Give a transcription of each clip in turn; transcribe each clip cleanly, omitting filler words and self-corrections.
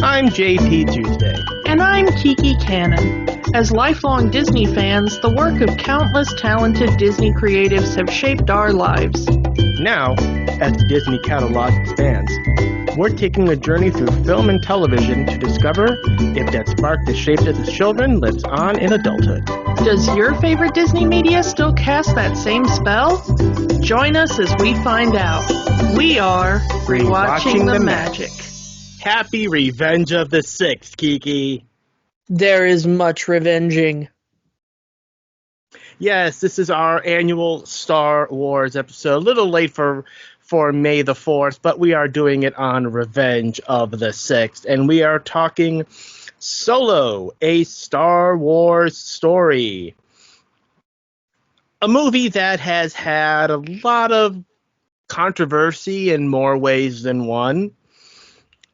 I'm JP Tuesday. And I'm Kiki Cannon. As lifelong Disney fans, the work of countless talented Disney creatives have shaped our lives. Now, as the Disney catalog expands, we're taking a journey through film and television to discover if that spark that shaped us as children lives on in adulthood. Does your favorite Disney media still cast that same spell? Join us as we find out. We are Rewatching the Magic. Happy Revenge of the Sixth, Kiki. There is much revenging. Yes, this is our annual Star Wars episode. A little late for May the 4th, but we are doing it on Revenge of the Sixth. And we are talking Solo, a Star Wars story. A movie that has had a lot of controversy in more ways than one.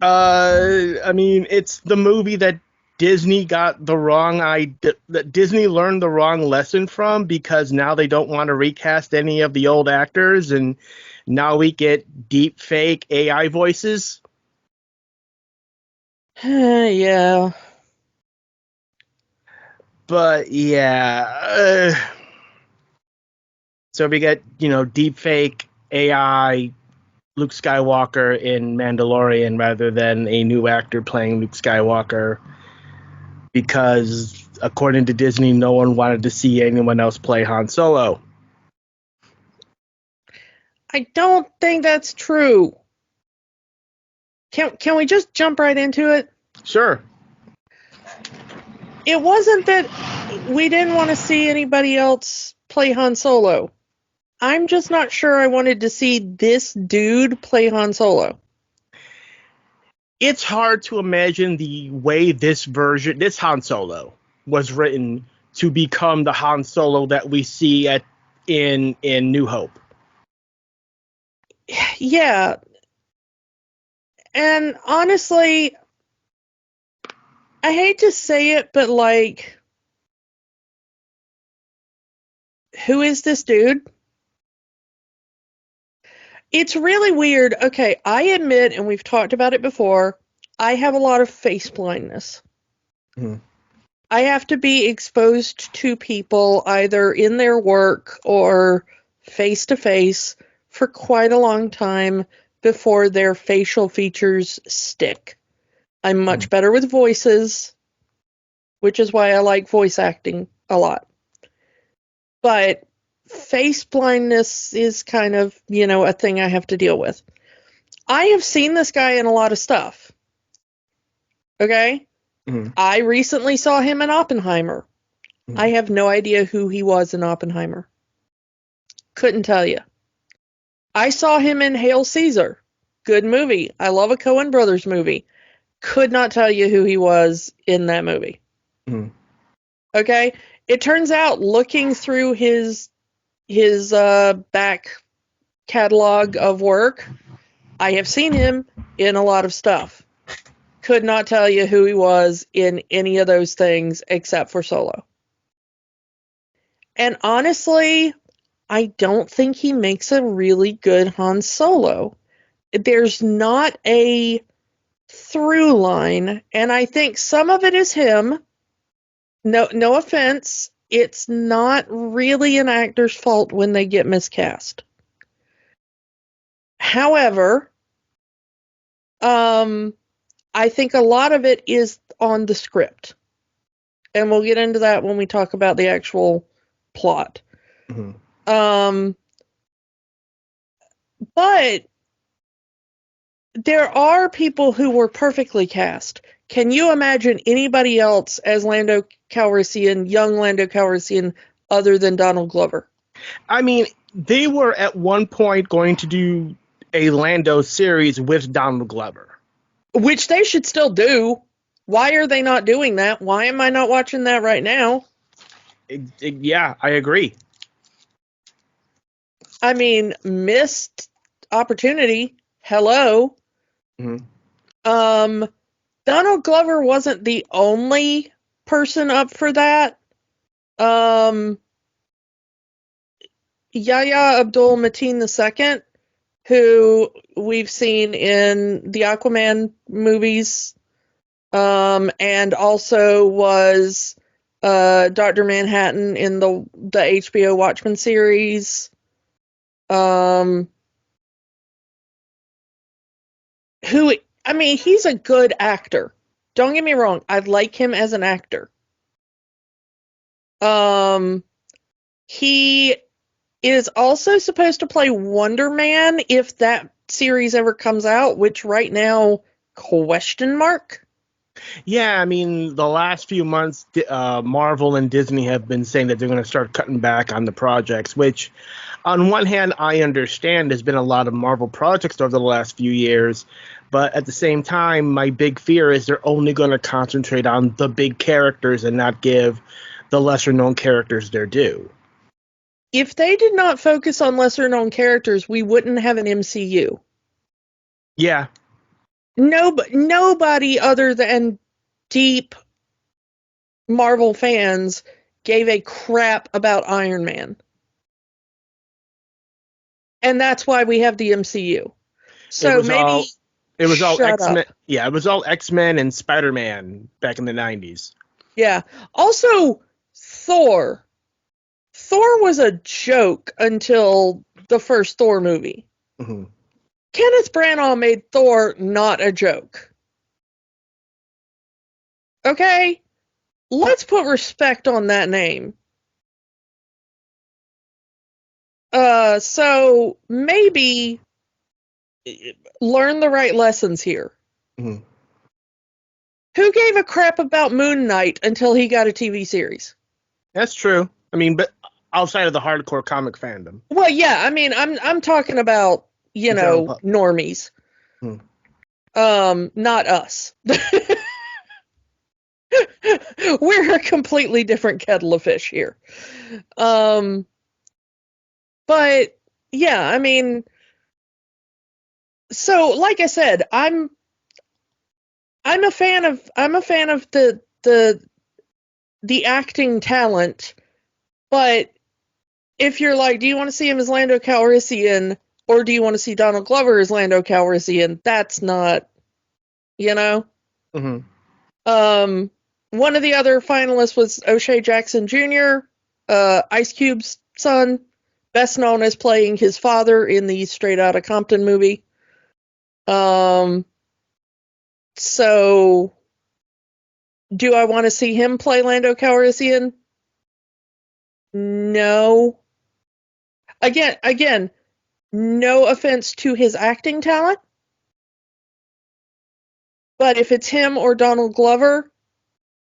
It's the movie that Disney got the wrong idea, that Disney learned the wrong lesson from, because now they don't want to recast any of the old actors, and now we get deep fake AI voices. Yeah. But yeah. So we get, deep fake AI Luke Skywalker in Mandalorian rather than a new actor playing Luke Skywalker, because according to Disney, no one wanted to see anyone else play Han Solo. I don't think that's true. Can we just jump right into it? Sure. It wasn't that we didn't want to see anybody else play Han Solo. I'm just not sure I wanted to see this dude play Han Solo. It's hard to imagine the way this Han Solo, was written to become the Han Solo that we see in New Hope. Yeah. And honestly, I hate to say it, but who is this dude? It's really weird. Okay, I admit, and we've talked about it before, I have a lot of face blindness. Mm-hmm. I have to be exposed to people either in their work or face to face for quite a long time before their facial features stick. I'm much better with voices, which is why I like voice acting a lot. But face blindness is kind of, a thing I have to deal with. I have seen this guy in a lot of stuff. Okay? Mm-hmm. I recently saw him in Oppenheimer. Mm-hmm. I have no idea who he was in Oppenheimer. Couldn't tell you. I saw him in Hail Caesar. Good movie. I love a Coen Brothers movie. Could not tell you who he was in that movie. Mm-hmm. Okay? It turns out, looking through his back catalog of work, I have seen him in a lot of stuff. Could not tell you who he was in any of those things except for Solo. And honestly, I don't think he makes a really good Han Solo. There's not a through line, and I think some of it is him. No offense. It's not really an actor's fault when they get miscast. However, I think a lot of it is on the script. And we'll get into that when we talk about the actual plot. Mm-hmm. But there are people who were perfectly cast. Can you imagine anybody else as Lando Calrissian, young Lando Calrissian, other than Donald Glover? I mean, they were at one point going to do a Lando series with Donald Glover. Which they should still do. Why are they not doing that? Why am I not watching that right now? Yeah, I agree. I mean, missed opportunity. Hello. Mm-hmm. Donald Glover wasn't the only person up for that. Yahya Abdul-Mateen II, who we've seen in the Aquaman movies, And also was Dr. Manhattan in the HBO Watchmen series. He's a good actor. Don't get me wrong, I like him as an actor. He is also supposed to play Wonder Man if that series ever comes out, which right now, question mark. Yeah, I mean, the last few months, Marvel and Disney have been saying that they're going to start cutting back on the projects, which, on one hand, I understand there's been a lot of Marvel projects over the last few years, but at the same time, my big fear is they're only going to concentrate on the big characters and not give the lesser-known characters their due. If they did not focus on lesser-known characters, we wouldn't have an MCU. Yeah. Nobody other than deep Marvel fans gave a crap about Iron Man. And that's why we have the MCU. So maybe it was all shut X-Men. up. Yeah, it was all X-Men and Spider-Man back in the 90s. Yeah. Also, Thor. Thor was a joke until the first Thor movie. Mm-hmm. Kenneth Branagh made Thor not a joke. Okay? Let's put respect on that name. So maybe learn the right lessons here. Mm-hmm. Who gave a crap about Moon Knight until he got a TV series? That's true. I mean, but outside of the hardcore comic fandom. Well, yeah, I mean, I'm talking about, normies. Not us. We're a completely different kettle of fish here. But yeah, I mean, so like I said, I'm a fan of the acting talent, but if you're like, do you want to see him as Lando Calrissian or do you want to see Donald Glover as Lando Calrissian? That's not, Mm-hmm. One of the other finalists was O'Shea Jackson Jr., Ice Cube's son, best known as playing his father in the Straight Outta Compton movie. So, do I want to see him play Lando Calrissian? No. Again, no offense to his acting talent, but if it's him or Donald Glover,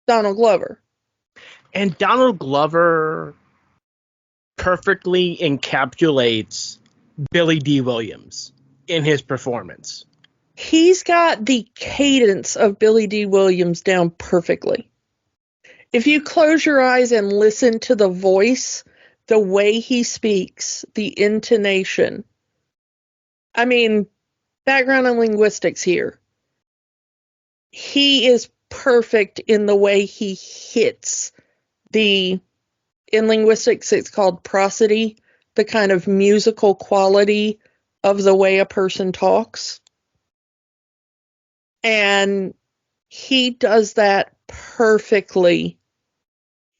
Donald Glover. And Donald Glover perfectly encapsulates Billy D. Williams in his performance. He's got the cadence of Billy D. Williams down perfectly. If you close your eyes and listen to the voice, the way he speaks, the intonation. I mean, background in linguistics here. He is perfect in the way he hits in linguistics it's called prosody, the kind of musical quality of the way a person talks. And he does that perfectly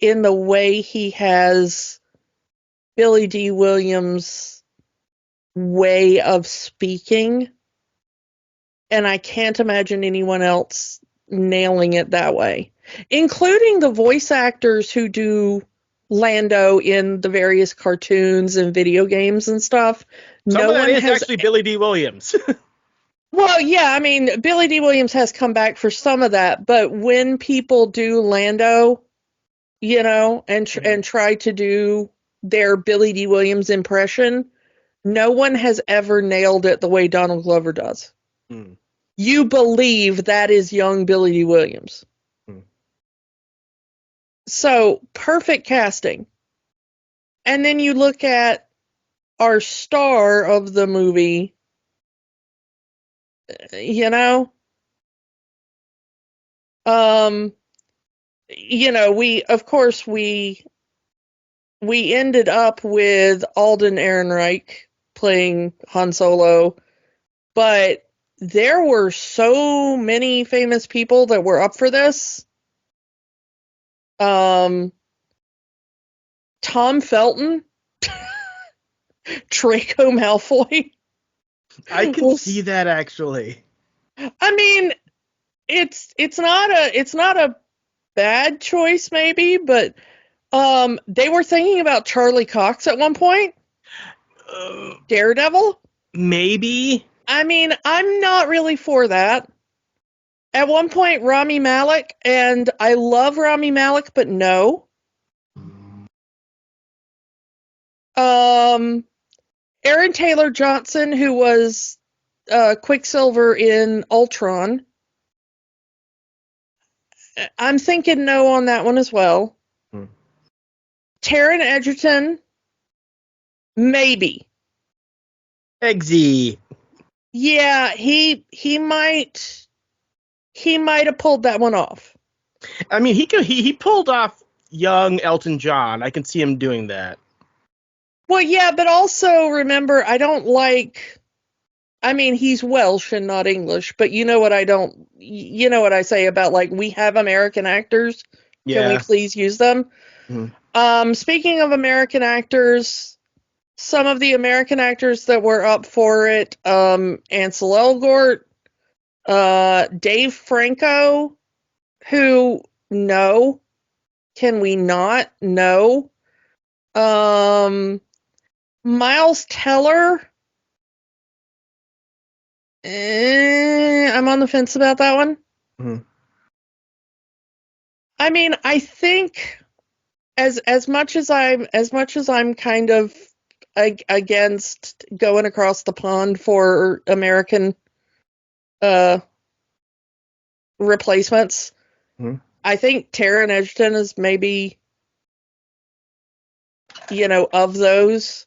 in the way he has Billy D. Williams' way of speaking. And I can't imagine anyone else nailing it that way, including the voice actors who do Lando in the various cartoons and video games and stuff. Some of that is actually Billy D. Williams. Well, yeah, I mean, Billy D. Williams has come back for some of that, but when people do Lando, and try to do their Billy D. Williams impression, no one has ever nailed it the way Donald Glover does. Mm. You believe that is young Billy D. Williams. Mm. So, perfect casting. And then you look at our star of the movie, we ended up with Alden Ehrenreich playing Han Solo, but there were so many famous people that were up for this. Tom Felton, Draco Malfoy. I can see that, actually. I mean, it's not a bad choice, maybe, but they were thinking about Charlie Cox at one point. Daredevil? Maybe. I mean, I'm not really for that. At one point, Rami Malek, and I love Rami Malek, but no. Aaron Taylor Johnson, who was Quicksilver in Ultron. I'm thinking no on that one as well. Taron Egerton, maybe. Eggsy. Yeah, he might have pulled that one off. I mean, he pulled off young Elton John. I can see him doing that. Well, yeah, but also remember, I don't like. I mean, he's Welsh and not English, but you know what I say about, like, we have American actors. Yeah. Can we please use them? Speaking of American actors, some of the American actors that were up for it, Ansel Elgort, Dave Franco, who, no. Can we not? No. Miles Teller, I'm on the fence about that one. I mean, I think as much as I'm kind of against going across the pond for American replacements, I think Taron Egerton is maybe, of those.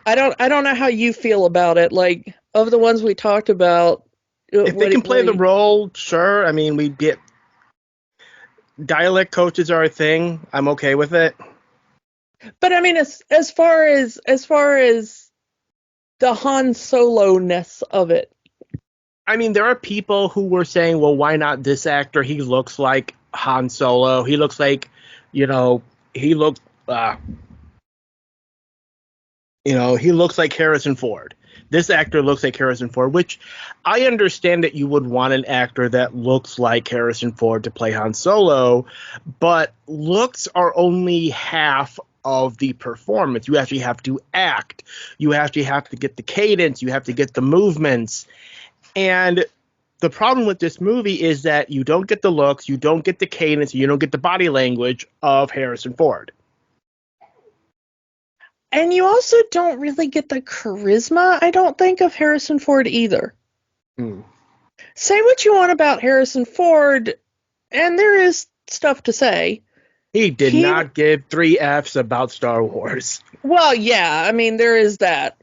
I don't know how you feel about it. Like, of the ones we talked about, if they can play the role, sure. I mean, we get dialect coaches are a thing. I'm okay with it. But I mean, as far as the Han Solo-ness of it. I mean, there are people who were saying, well, why not this actor? He looks like Han Solo. He looks like, he looks like Harrison Ford. This actor looks like Harrison Ford, which I understand that you would want an actor that looks like Harrison Ford to play Han Solo, but looks are only half of the performance. You actually have to act. You actually have to get the cadence. You have to get the movements. And the problem with this movie is that you don't get the looks, you don't get the cadence, you don't get the body language of Harrison Ford. And you also don't really get the charisma, I don't think, of Harrison Ford either. Say what you want about Harrison Ford, and there is stuff to say. He did not give 3 Fs about Star Wars. Well, yeah, I mean, there is that.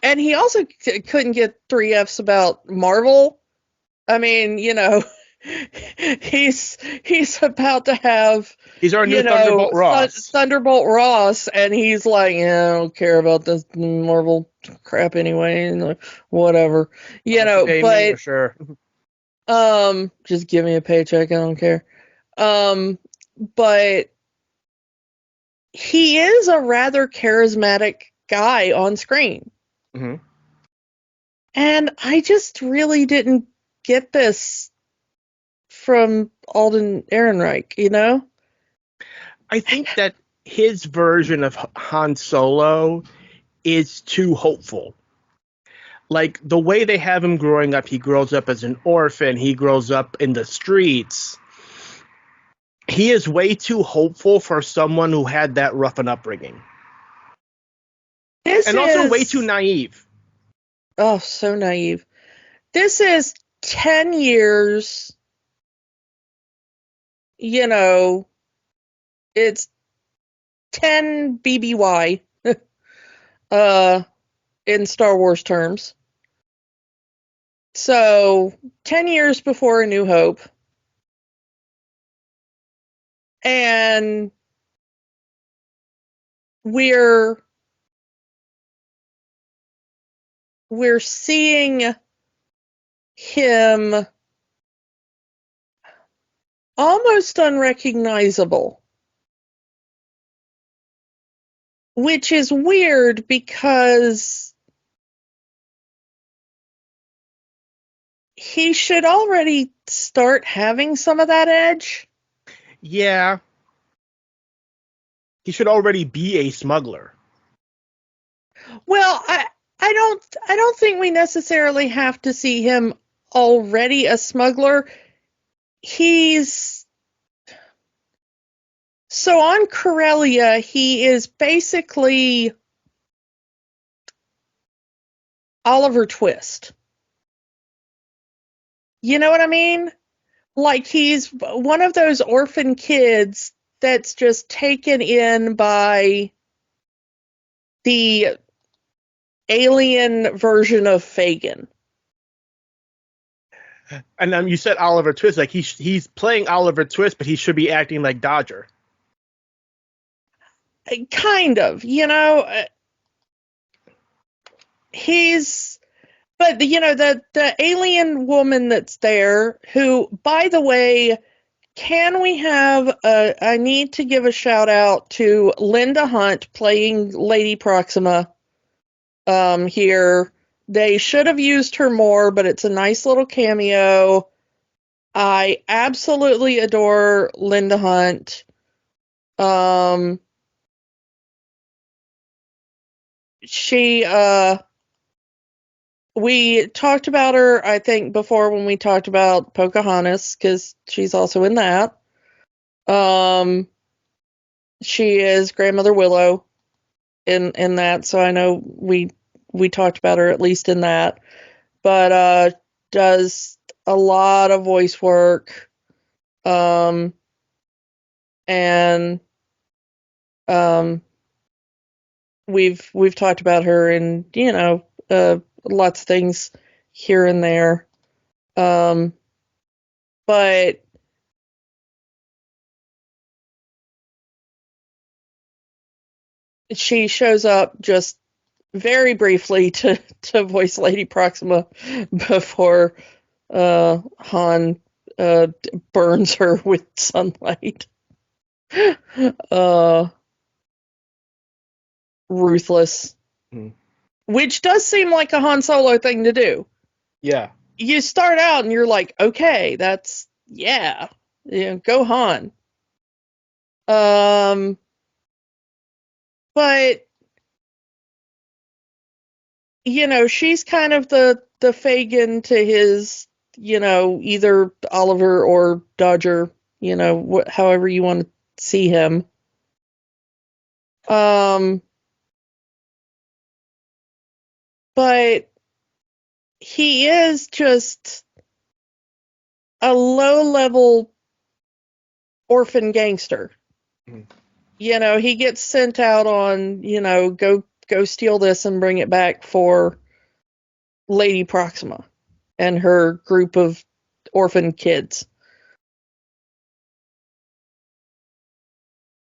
And he also couldn't get 3 Fs about Marvel. I mean, he's about to have, he's our new Thunderbolt Ross. Thunderbolt Ross, and he's like, yeah, I don't care about this Marvel crap anyway, whatever, but sure. Just give me a paycheck, I don't care. But he is a rather charismatic guy on screen. And I just really didn't get this from Alden Ehrenreich, I think that his version of Han Solo is too hopeful. Like, the way they have him growing up, he grows up as an orphan, he grows up in the streets. He is way too hopeful for someone who had that rough an upbringing. Also way too naive. Oh, so naive. This is 10 years, it's 10 BBY in Star Wars terms. So, 10 years before A New Hope. And we're we're seeing him almost unrecognizable, which is weird because he should already start having some of that edge. Yeah. He should already be a smuggler. Well, I don't think we necessarily have to see him already a smuggler. So on Corellia, he is basically Oliver Twist. You know what I mean? Like, he's one of those orphan kids that's just taken in by the alien version of Fagin. And you said Oliver Twist, like he's playing Oliver Twist, but he should be acting like Dodger. Kind of, but the alien woman that's there, who, by the way, I need to give a shout out to Linda Hunt playing Lady Proxima here. They should have used her more, but it's a nice little cameo. I absolutely adore Linda Hunt. We talked about her, I think, before when we talked about Pocahontas, because she's also in that. She is Grandmother Willow in that, so I know we talked about her at least in that. But does a lot of voice work. And we've talked about her in, lots of things here and there. But she shows up just very briefly to voice Lady Proxima before Han burns her with sunlight. Ruthless. Which does seem like a Han Solo thing to do. Yeah. You start out and you're like, okay, that's, yeah, go Han. But, she's kind of the Fagin to his, either Oliver or Dodger, however you want to see him. But he is just a low-level orphan gangster. He gets sent out on, go steal this and bring it back for Lady Proxima and her group of orphan kids.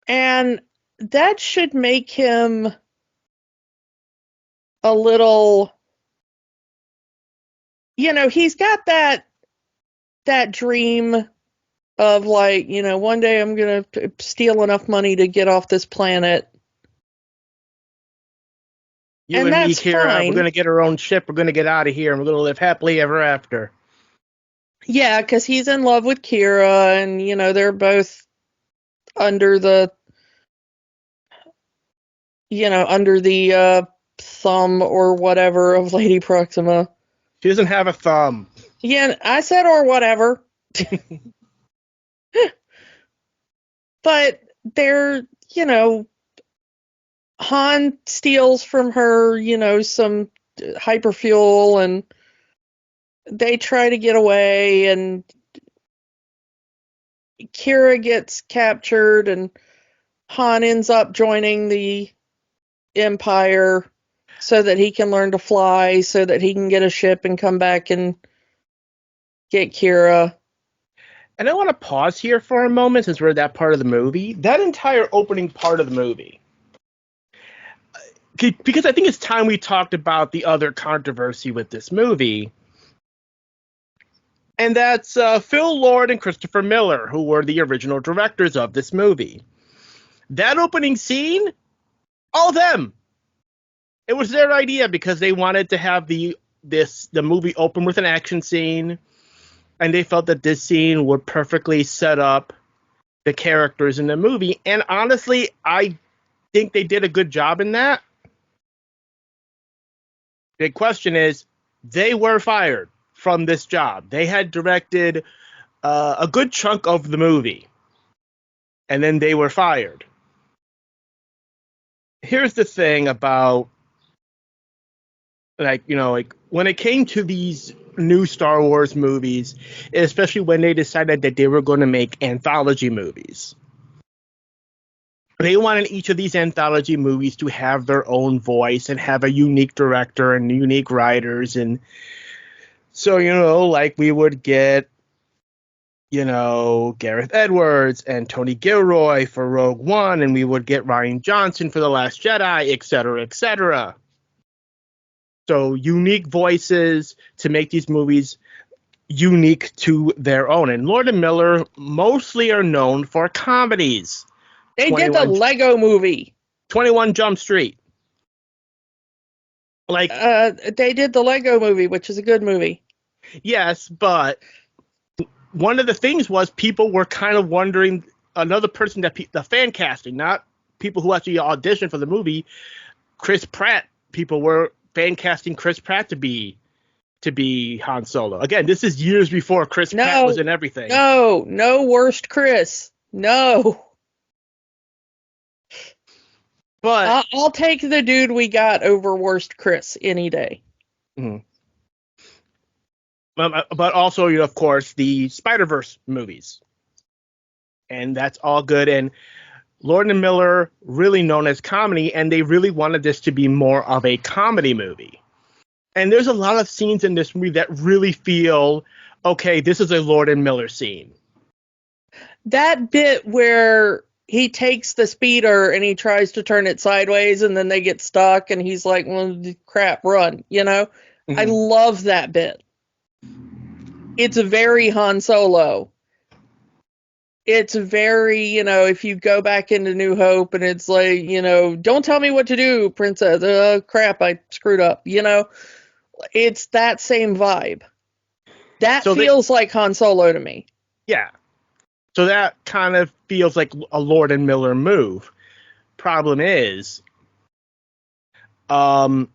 And that should make him a little, he's got that dream of, like, one day I'm going to steal enough money to get off this planet. You and me, Kira, we're going to get our own ship. We're going to get out of here, and we're going to live happily ever after. Yeah, because he's in love with Kira, and, they're both under the thumb or whatever of Lady Proxima. She doesn't have a thumb. Yeah, I said or whatever. But they're, Han steals from her, some hyperfuel, and they try to get away, and Kira gets captured, and Han ends up joining the Empire so that he can learn to fly, so that he can get a ship and come back and get Kira. And I want to pause here for a moment, since we're at that part of the movie. That entire opening part of the movie, because I think it's time we talked about the other controversy with this movie. And that's Phil Lord and Christopher Miller, who were the original directors of this movie. That opening scene, all them. It was their idea because they wanted to have the movie open with an action scene, and they felt that this scene would perfectly set up the characters in the movie. And honestly, I think they did a good job in that. The question is, they were fired from this job. They had directed a good chunk of the movie, and then they were fired. Here's the thing about, like when it came to these new Star Wars movies, especially when they decided that they were going to make anthology movies. They wanted each of these anthology movies to have their own voice and have a unique director and unique writers. And so, like we would get, Gareth Edwards and Tony Gilroy for Rogue One, and we would get Rian Johnson for The Last Jedi, et cetera, et cetera. So unique voices to make these movies unique to their own. And Lord and Miller mostly are known for comedies. They did the Lego movie. 21 Jump Street. They did the Lego movie, which is a good movie. Yes, but one of the things was people were kind of wondering, another person that the fan casting, not people who actually auditioned for the movie, Chris Pratt, people were fan casting Chris Pratt to be Han Solo. Again, this is years before Chris Pratt was in everything. No worst Chris. No. But I'll take the dude we got over worst Chris any day. Mm-hmm. But also, of course, the Spider-Verse movies. And that's all good. And Lord and Miller, really known as comedy, and they really wanted this to be more of a comedy movie. And there's a lot of scenes in this movie that really feel, okay, this is a Lord and Miller scene. That bit where he takes the speeder and he tries to turn it sideways and then they get stuck and he's like, well, crap, run, Mm-hmm. I love that bit. It's very Han Solo. It's very, if you go back into New Hope and it's like, don't tell me what to do, princess. Oh, crap, I screwed up. It's that same vibe. That feels like Han Solo to me. Yeah. So that kind of feels like a Lord and Miller move. Problem is, and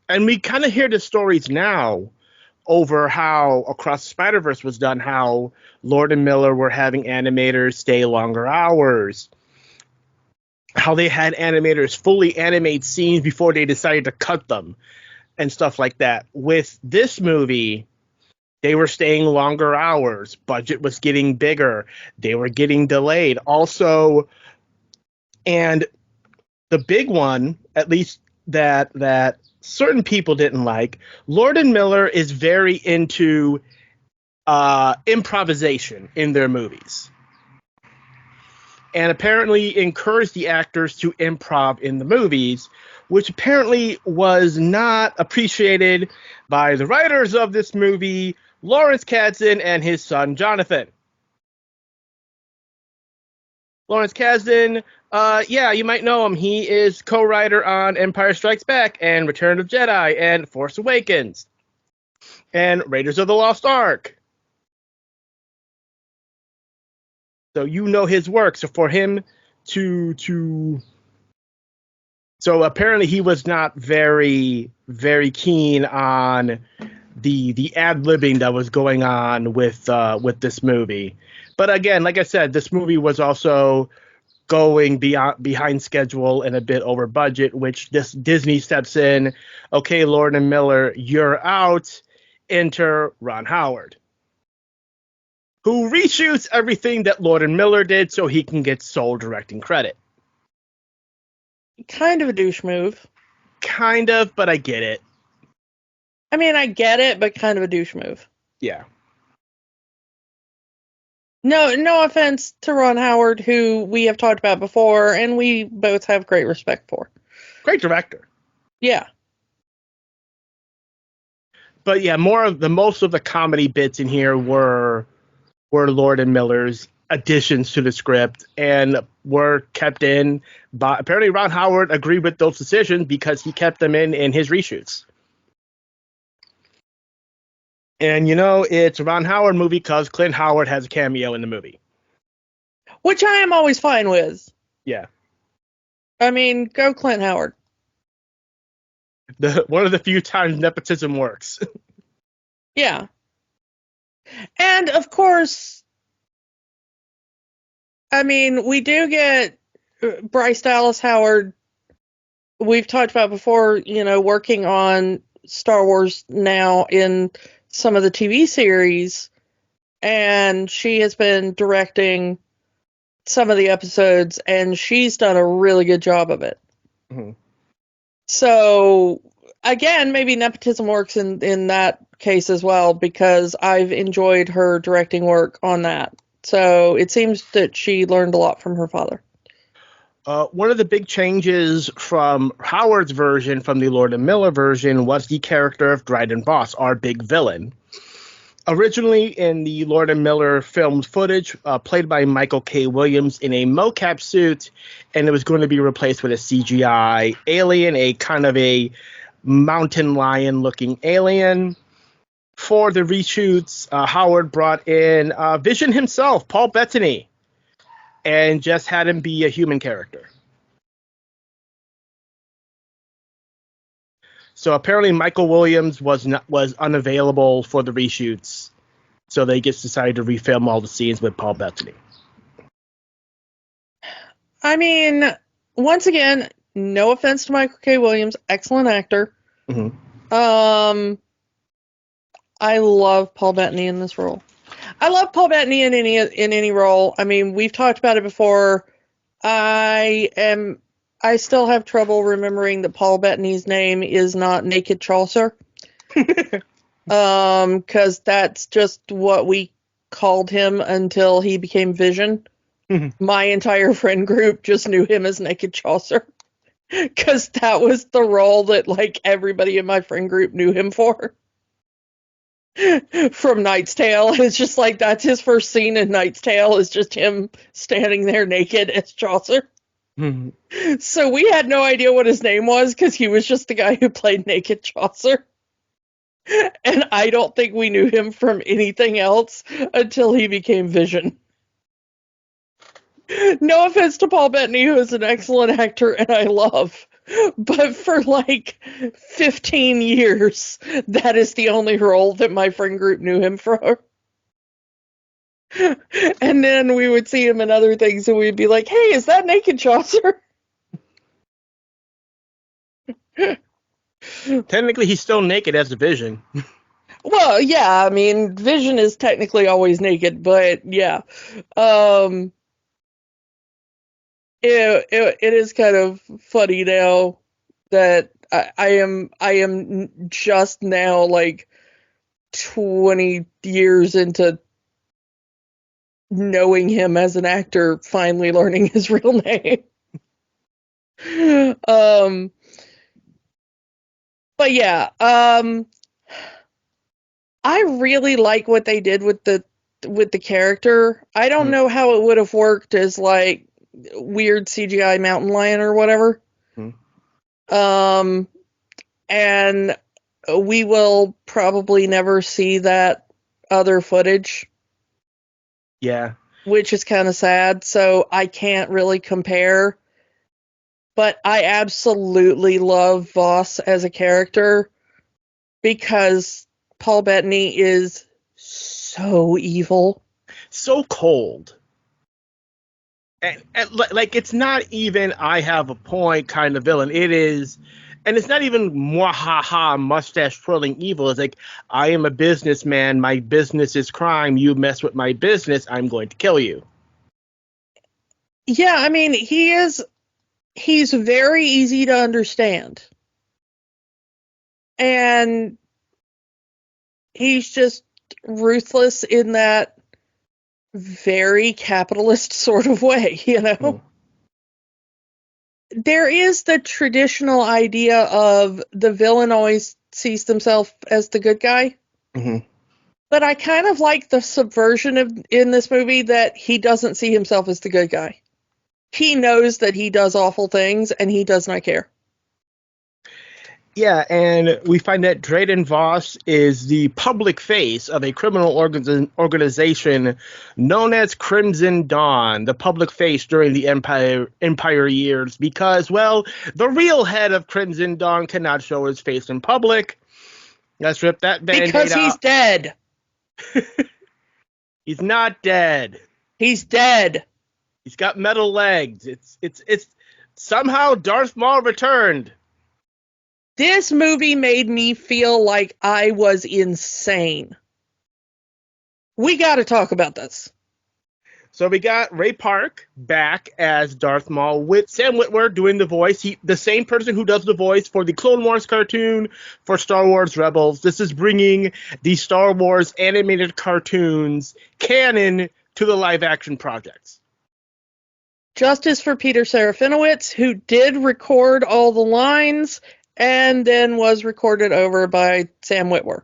we kind of hear the stories now over how Across the Spider-Verse was done, how Lord and Miller were having animators stay longer hours, how they had animators fully animate scenes before they decided to cut them, and stuff like that. With this movie, they were staying longer hours. Budget was getting bigger. They were getting delayed. Also, and the big one, at least that certain people didn't like, Lord and Miller is very into improvisation in their movies. And apparently encouraged the actors to improv in the movies, which apparently was not appreciated by the writers of this movie, Lawrence Kasdan and his son, Jonathan. Lawrence Kasdan, you might know him. He is co-writer on Empire Strikes Back and Return of Jedi and Force Awakens and Raiders of the Lost Ark. So his work. So for him so apparently he was not very, very keen on the ad-libbing that was going on with this movie. But again, like I said, this movie was also going behind schedule and a bit over budget, which Disney steps in. Okay, Lord and Miller, you're out. Enter Ron Howard, who reshoots everything that Lord and Miller did so he can get sole directing credit. Kind of a douche move. Kind of, but I get it. I mean, I get it, but kind of a douche move. Yeah. No offense to Ron Howard, who we have talked about before, and we both have great respect for. Great director. Yeah. But yeah, most of the comedy bits in here were Lord and Miller's additions to the script and were kept in. But apparently Ron Howard agreed with those decisions because he kept them in his reshoots. And it's a Ron Howard movie because Clint Howard has a cameo in the movie. Which I am always fine with. Yeah. I mean, go Clint Howard. One of the few times nepotism works. Yeah. And of course, I mean, we do get Bryce Dallas Howard. We've talked about before, working on Star Wars now in some of the TV series. And she has been directing some of the episodes, and she's done a really good job of it. Mm-hmm. So, again, maybe nepotism works in that case as well, because I've enjoyed her directing work on that. So it seems that she learned a lot from her father. One of the big changes from Howard's version, from the Lord and Miller version, was the character of Dryden Voss, our big villain. Originally in the Lord and Miller filmed footage, played by Michael K. Williams in a mocap suit, and it was going to be replaced with a CGI alien, a kind of a mountain lion looking alien. For the reshoots, Howard brought in Vision himself, Paul Bettany, and just had him be a human character. So apparently Michael Williams was unavailable for the reshoots, so they just decided to refilm all the scenes with Paul Bettany. I mean, once again, no offense to Michael K. Williams, excellent actor. Mm-hmm. I love Paul Bettany in this role. I love Paul Bettany in any role. I mean, we've talked about it before. I still have trouble remembering that Paul Bettany's name is not Naked Chaucer. Because that's just what we called him until he became Vision. Mm-hmm. My entire friend group just knew him as Naked Chaucer. Because that was the role that, like, everybody in my friend group knew him for. From Knight's Tale. It's just like, that's his first scene in Knight's Tale, is just him standing there naked as Chaucer. Mm-hmm. So we had no idea what his name was, because he was just the guy who played Naked Chaucer. And I don't think we knew him from anything else until he became Vision. No offense to Paul Bettany, who is an excellent actor and I love. But for like 15 years, that is the only role that my friend group knew him for. And then we would see him in other things and we'd be like, hey, is that Naked Chaucer? Technically, he's still naked as a Vision. Well, yeah, I mean, Vision is technically always naked, but yeah. It is kind of funny now that I am just now, like, 20 years into knowing him as an actor, finally learning his real name. But yeah, I really like what they did with the character. I don't know how it would have worked as, like, weird CGI mountain lion or whatever. And we will probably never see that other footage. Yeah. Which is kind of sad, so I can't really compare. But I absolutely love Voss as a character because Paul Bettany is so evil. So cold. And like, it's not even I have a point kind of villain. It is, and it's not even mwahaha mustache twirling evil. It's like, I am a businessman. My business is crime. You mess with my business, I'm going to kill you. Yeah, I mean, he's very easy to understand. And he's just ruthless in that very capitalist sort of way, you know? there is the traditional idea of the villain always sees themselves as the good guy. Mm-hmm. But I kind of like the subversion in this movie that he doesn't see himself as the good guy. He knows that he does awful things, and he does not care. Yeah, and we find that Drayden Voss is the public face of a criminal organization known as Crimson Dawn, the public face during the Empire years, because, well, the real head of Crimson Dawn cannot show his face in public. Let's rip that Band-Aid Because he's out. dead. He's not dead. He's dead. He's got metal legs. It's somehow Darth Maul returned. This movie made me feel like I was insane. We got to talk about this. So we got Ray Park back as Darth Maul with Sam Witwer doing the voice. The same person who does the voice for the Clone Wars cartoon for Star Wars Rebels. This is bringing the Star Wars animated cartoons canon to the live action projects. Justice for Peter Serafinowicz, who did record all the lines and then was recorded over by Sam Witwer.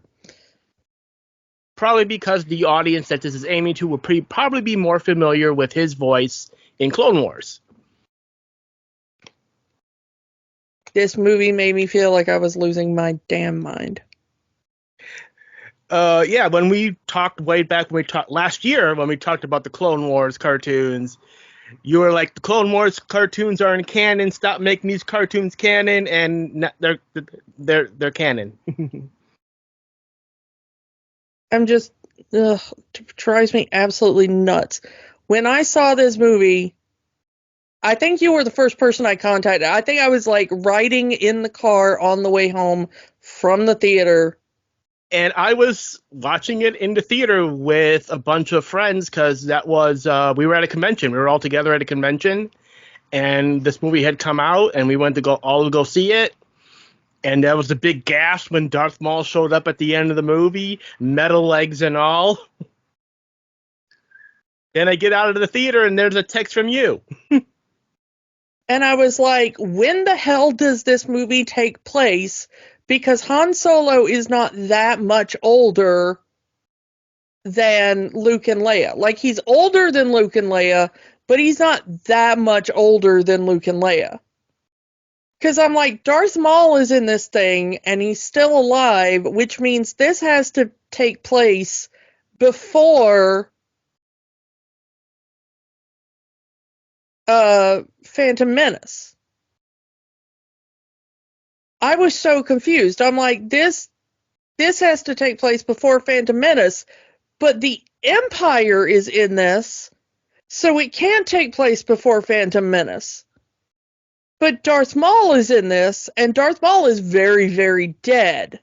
Probably because the audience that this is aiming to will probably be more familiar with his voice in Clone Wars. This movie made me feel like I was losing my damn mind. Yeah, when we talked way back last year when we talked about the Clone Wars cartoons, you were like, the Clone Wars cartoons aren't canon. Stop making these cartoons canon, and they're canon. I'm just, it drives me absolutely nuts. When I saw this movie, I think you were the first person I contacted. I think I was like riding in the car on the way home from the theater. And I was watching it in the theater with a bunch of friends because that was, we were at a convention. We were all together at a convention, and this movie had come out, and we went to go see it. And that was the big gasp when Darth Maul showed up at the end of the movie, metal legs and all. Then I get out of the theater, and there's a text from you. And I was like, when the hell does this movie take place? Because Han Solo is not that much older than Luke and Leia. Like, he's older than Luke and Leia, but he's not that much older than Luke and Leia. Because I'm like, Darth Maul is in this thing, and he's still alive, which means this has to take place before Phantom Menace. I was so confused. I'm like, this has to take place before Phantom Menace, but the Empire is in this, so it can't take place before Phantom Menace. But Darth Maul is in this, and Darth Maul is very, very dead.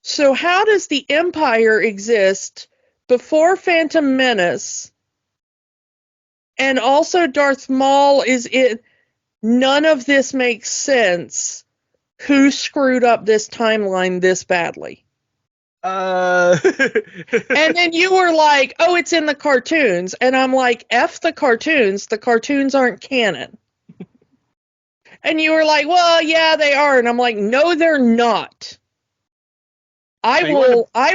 So how does the Empire exist before Phantom Menace? And also Darth Maul is in. None of this makes sense. Who screwed up this timeline this badly? And then you were like, oh, it's in the cartoons. And I'm like, F the cartoons aren't canon. And you were like, well, yeah, they are. And I'm like, no, they're not. I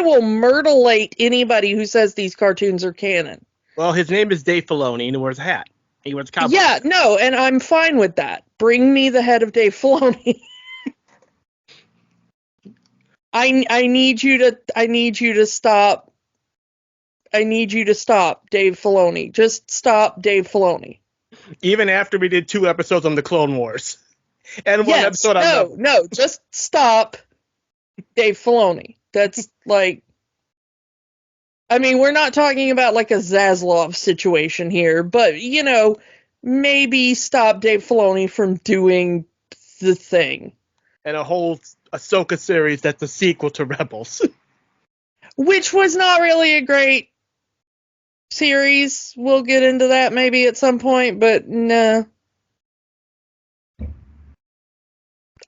will myrtlate anybody who says these cartoons are canon. Well, his name is Dave Filoni, and he wears a hat. He wears a cowboy. Yeah, no, and I'm fine with that. Bring me the head of Dave Filoni. I need you to stop. I need you to stop, Dave Filoni. Just stop, Dave Filoni. Even after we did 2 episodes on the Clone Wars. And one episode on No, just stop, Dave Filoni. That's like, I mean, we're not talking about like a Zaslav situation here, but, you know, maybe stop Dave Filoni from doing the thing. And a whole Ahsoka series that's a sequel to Rebels. Which was not really a great series. We'll get into that maybe at some point, but no.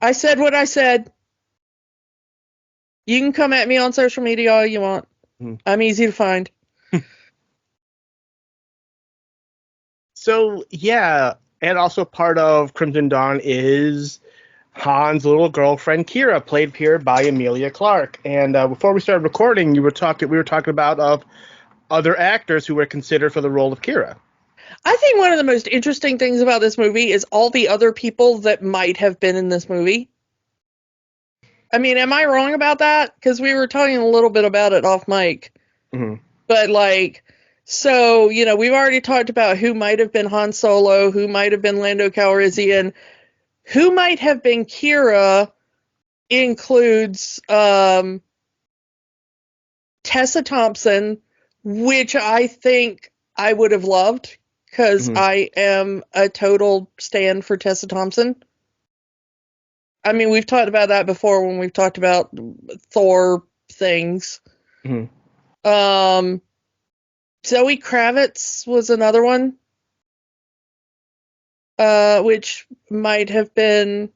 I said what I said. You can come at me on social media all you want. I'm easy to find. So, yeah, And also part of Crimson Dawn is Han's little girlfriend Kira, played here by Emilia Clarke. And before we started recording, we were talking about other actors who were considered for the role of Kira. I think one of the most interesting things about this movie is all the other people that might have been in this movie. I mean, am I wrong about that? Because we were talking a little bit about it off mic. Mm-hmm. But, like, so, you know, we've already talked about who might have been Han Solo, who might have been Lando Calrissian, who might have been Kira includes Tessa Thompson, which I think I would have loved, because I am a total stan for Tessa Thompson. I mean, we've talked about that before when we've talked about Thor things. Mm-hmm. Zoe Kravitz was another one, which might have been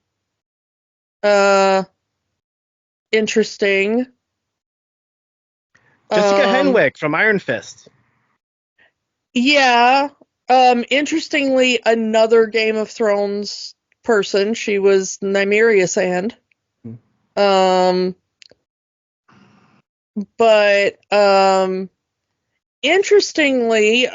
interesting. Jessica Henwick from Iron Fist. Yeah. Interestingly, another Game of Thrones person. She was Nymeria Sand. But interestingly,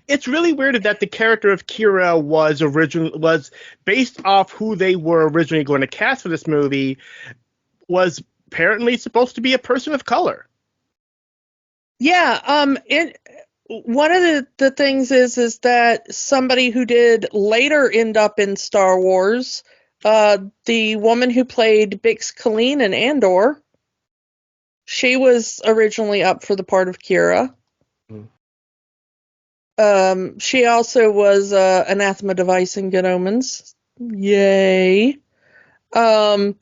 it's really weird that the character of Kira was based off who they were originally going to cast for this movie, was apparently supposed to be a person of color. Yeah, one of the things is that somebody who did later end up in Star Wars, the woman who played Bix Colleen in Andor, she was originally up for the part of Kira. She also was Anathema Device in Good Omens. Yay. But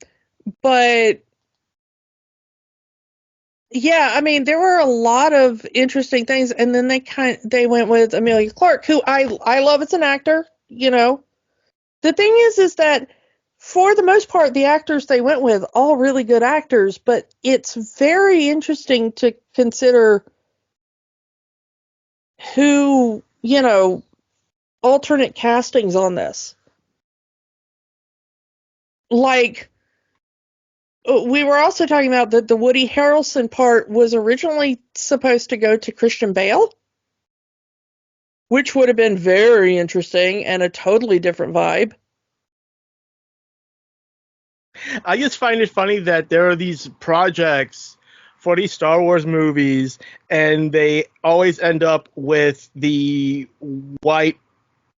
yeah, I mean, there were a lot of interesting things, and then they went with Emilia Clarke, who I love as an actor, you know. The thing is that for the most part, the actors they went with, all really good actors, but it's very interesting to consider who, you know, alternate castings on this. Like, we were also talking about that the Woody Harrelson part was originally supposed to go to Christian Bale, which would have been very interesting and a totally different vibe. I just find it funny that there are these projects for these Star Wars movies, and they always end up with the white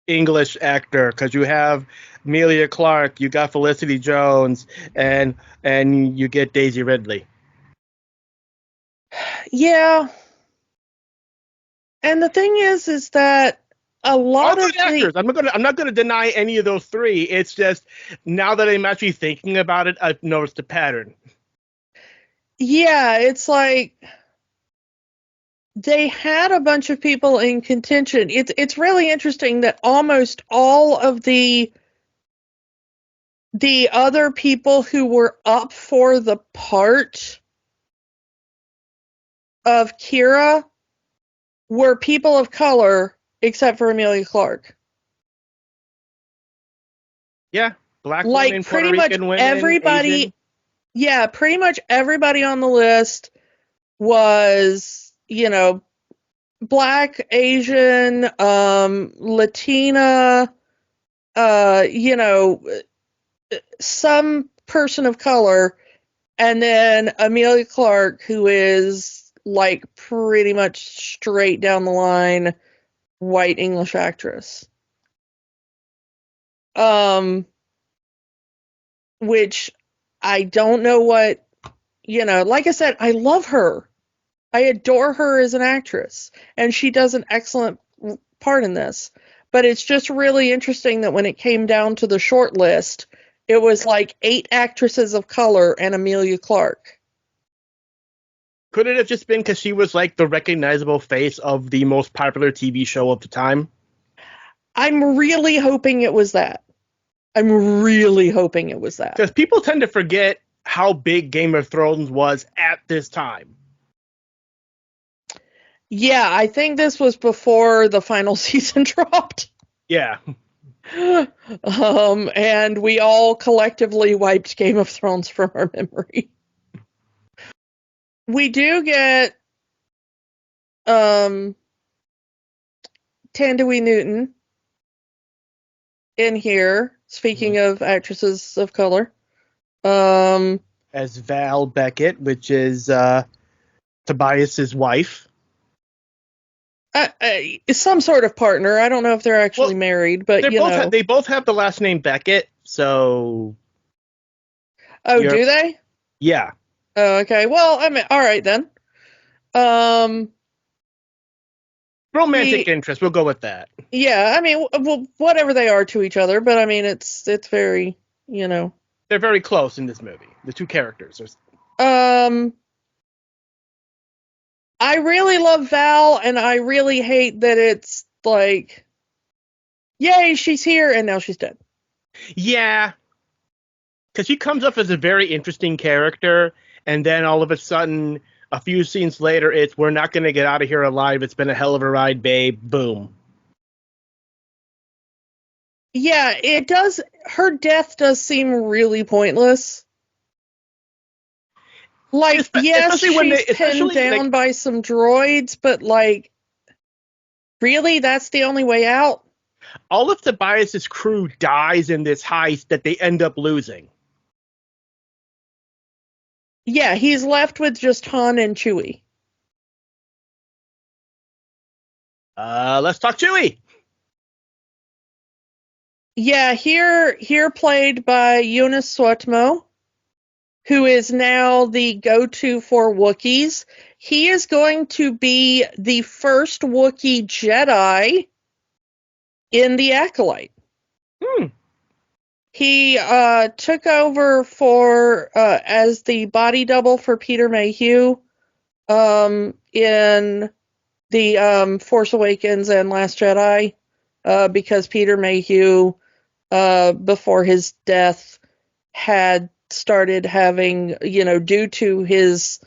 English actor, because you have Emilia Clarke, you got Felicity Jones, and you get Daisy Ridley. Yeah. And the thing is that a lot All of good actors. I'm not gonna deny any of those three. It's just now that I'm actually thinking about it, I've noticed a pattern. Yeah, it's like they had a bunch of people in contention. It's really interesting that almost all of the other people who were up for the part of Kira were people of color, except for Emilia Clarke. Yeah, black Like women, Puerto pretty much Rican women, everybody, Asian. yeah, pretty much everybody on the list was, you know, Black, Asian, Latina, you know, some person of color, and then Emilia Clarke, who is like pretty much straight down the line white English actress. Which I don't know what, you know, like I said, I love her. I adore her as an actress, and she does an excellent part in this. But it's just really interesting that when it came down to the short list, it was like 8 actresses of color and Emilia Clarke. Could it have just been because she was like the recognizable face of the most popular TV show of the time? I'm really hoping it was that. I'm really hoping it was that. Because people tend to forget how big Game of Thrones was at this time. Yeah, I think this was before the final season dropped. Yeah. And we all collectively wiped Game of Thrones from our memory. We do get Tandui Newton in here, speaking of actresses of color. As Val Beckett, which is Tobias's wife. Some sort of partner. I don't know if they're actually married, but they both have the last name Beckett, so. Oh, do they? Yeah. Oh, okay. Well, I mean, all right then. Romantic interest. We'll go with that. Yeah, I mean, well, whatever they are to each other, but I mean, it's very, They're very close in this movie. The two characters. I really love Val, and I really hate that it's like, yay, she's here, and now she's dead. Yeah. Because she comes up as a very interesting character, and then all of a sudden, a few scenes later, it's, we're not going to get out of here alive. It's been a hell of a ride, babe. Boom. Yeah, it does. Her death does seem really pointless. Like, yes, she's pinned down by some droids, but like, really, that's the only way out? All of Tobias's crew dies in this heist that they end up losing. Yeah, he's left with just Han and Chewie. Let's talk Chewie. Yeah, here played by Eunice Swatmo, who is now the go-to for Wookiees. He is going to be the first Wookiee Jedi in the Acolyte. He took over for as the body double for Peter Mayhew in the Force Awakens and Last Jedi because Peter Mayhew, before his death, had started having, due to his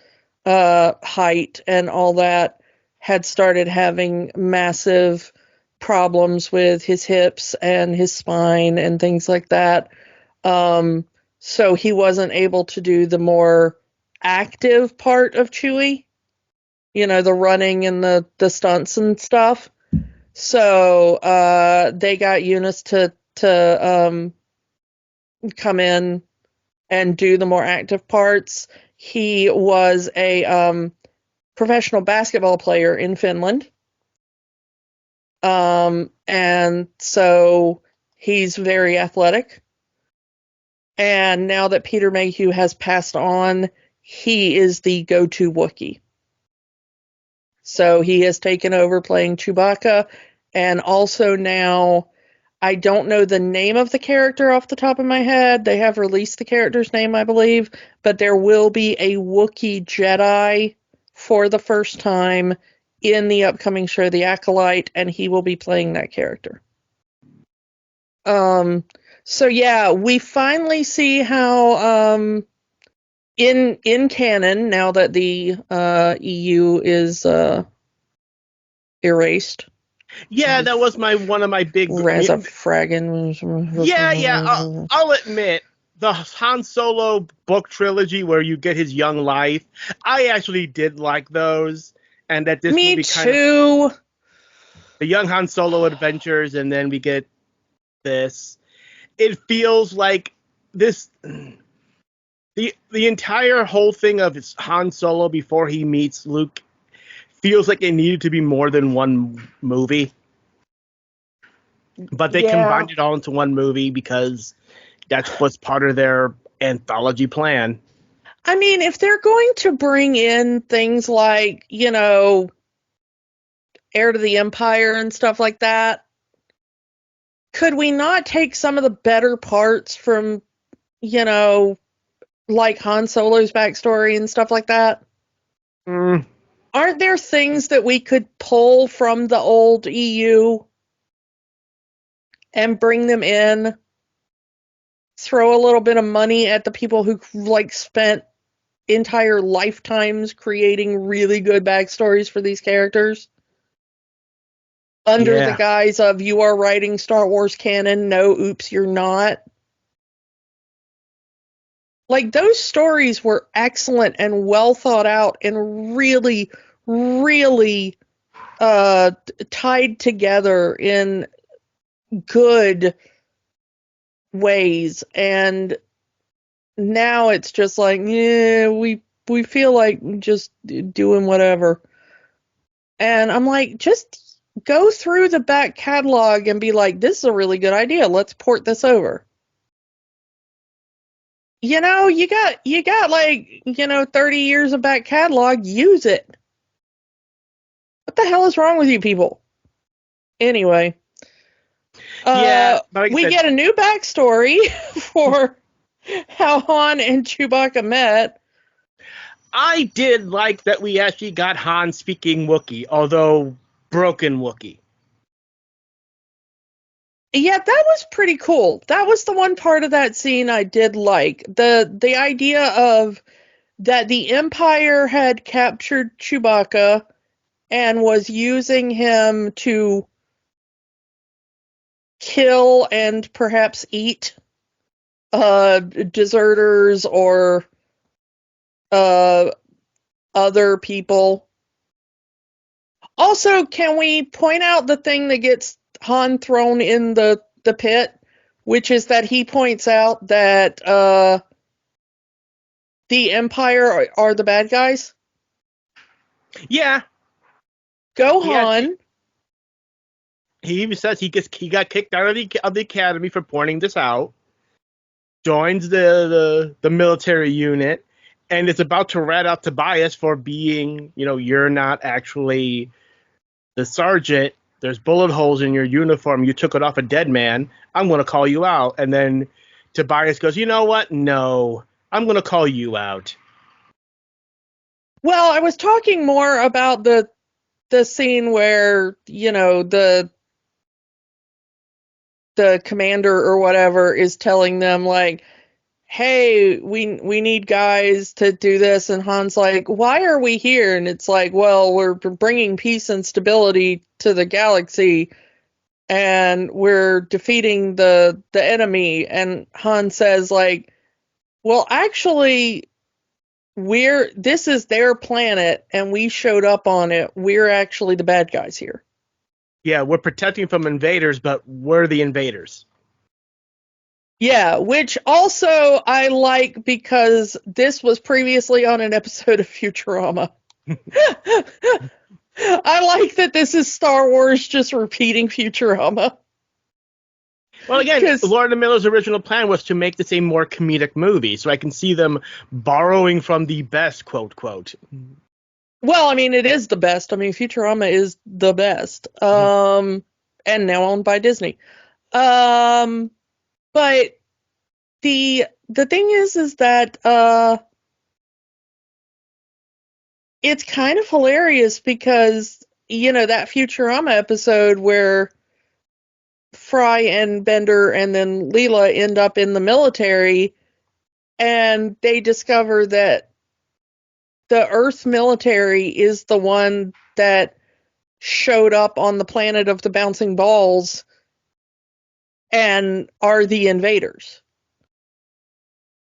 height and all that, had started having massive problems with his hips and his spine and things like that. So he wasn't able to do the more active part of Chewie, the running and the stunts and stuff. So they got Eunice to come in and do the more active parts. He was a professional basketball player in Finland. And so he's very athletic. And now that Peter Mayhew has passed on, he is the go-to Wookiee. So he has taken over playing Chewbacca, and also now, I don't know the name of the character off the top of my head. They have released the character's name, I believe, but there will be a Wookiee Jedi for the first time in the upcoming show, The Acolyte, and he will be playing that character. So yeah, we finally see how in canon, now that the EU is erased. Yeah, that was one of my big Razafragan. Yeah. I'll admit, the Han Solo book trilogy where you get his young life, I actually did like those, and that this movie kind of the young Han Solo adventures, and then we get this. It feels like this. The entire whole thing of Han Solo before he meets Luke feels like it needed to be more than one movie. But they combined it all into one movie because that's what's part of their anthology plan. I mean, if they're going to bring in things like, Heir to the Empire and stuff like that, could we not take some of the better parts from, like Han Solo's backstory and stuff like that? Aren't there things that we could pull from the old EU and bring them in? Throw a little bit of money at the people who spent entire lifetimes creating really good backstories for these characters. under the Yeah. guise of you are writing Star Wars canon. No, oops, you're not. Like, those stories were excellent and well thought out and really, really tied together in good ways. And now it's just like, yeah, we feel like just doing whatever. And I'm like, just go through the back catalog and be like, this is a really good idea. Let's port this over. You know, you got like, 30 years of back catalog, use it. What the hell is wrong with you people? Anyway, Yeah, but like I we said, get a new backstory for how Han and Chewbacca met. I did like that we actually got Han speaking Wookiee, although broken Wookiee. Yeah, that was pretty cool. That was the one part of that scene I did like. The idea of that the Empire had captured Chewbacca and was using him to kill and perhaps eat deserters or other people. Also, can we point out the thing that gets Han thrown in the pit, which is that he points out that the Empire are the bad guys? Yeah, Go he actually Han. he even says he got kicked out of the academy for pointing this out. Joins the military unit, and is about to rat out Tobias for being, you're not actually the sergeant. There's bullet holes in your uniform. You took it off a dead man. I'm going to call you out. And then Tobias goes, you know what? No, I'm going to call you out. Well, I was talking more about the scene where, the commander or whatever is telling them like, hey, we need guys to do this, and Han's like, why are we here? And it's like, well, we're bringing peace and stability to the galaxy, and we're defeating the enemy. And Han says like, well, actually, this is their planet and we showed up on it. We're actually the bad guys here. Yeah, we're protecting from invaders, but we're the invaders. Yeah, which also I like because this was previously on an episode of Futurama. I like that this is Star Wars just repeating Futurama. Well, again, Lord Miller's original plan was to make this a more comedic movie, so I can see them borrowing from the best, quote, quote. Well, I mean, it is the best. I mean, Futurama is the best. And now owned by Disney. But the thing is that it's kind of hilarious because, that Futurama episode where Fry and Bender and then Leela end up in the military and they discover that the Earth military is the one that showed up on the planet of the bouncing balls and are the invaders.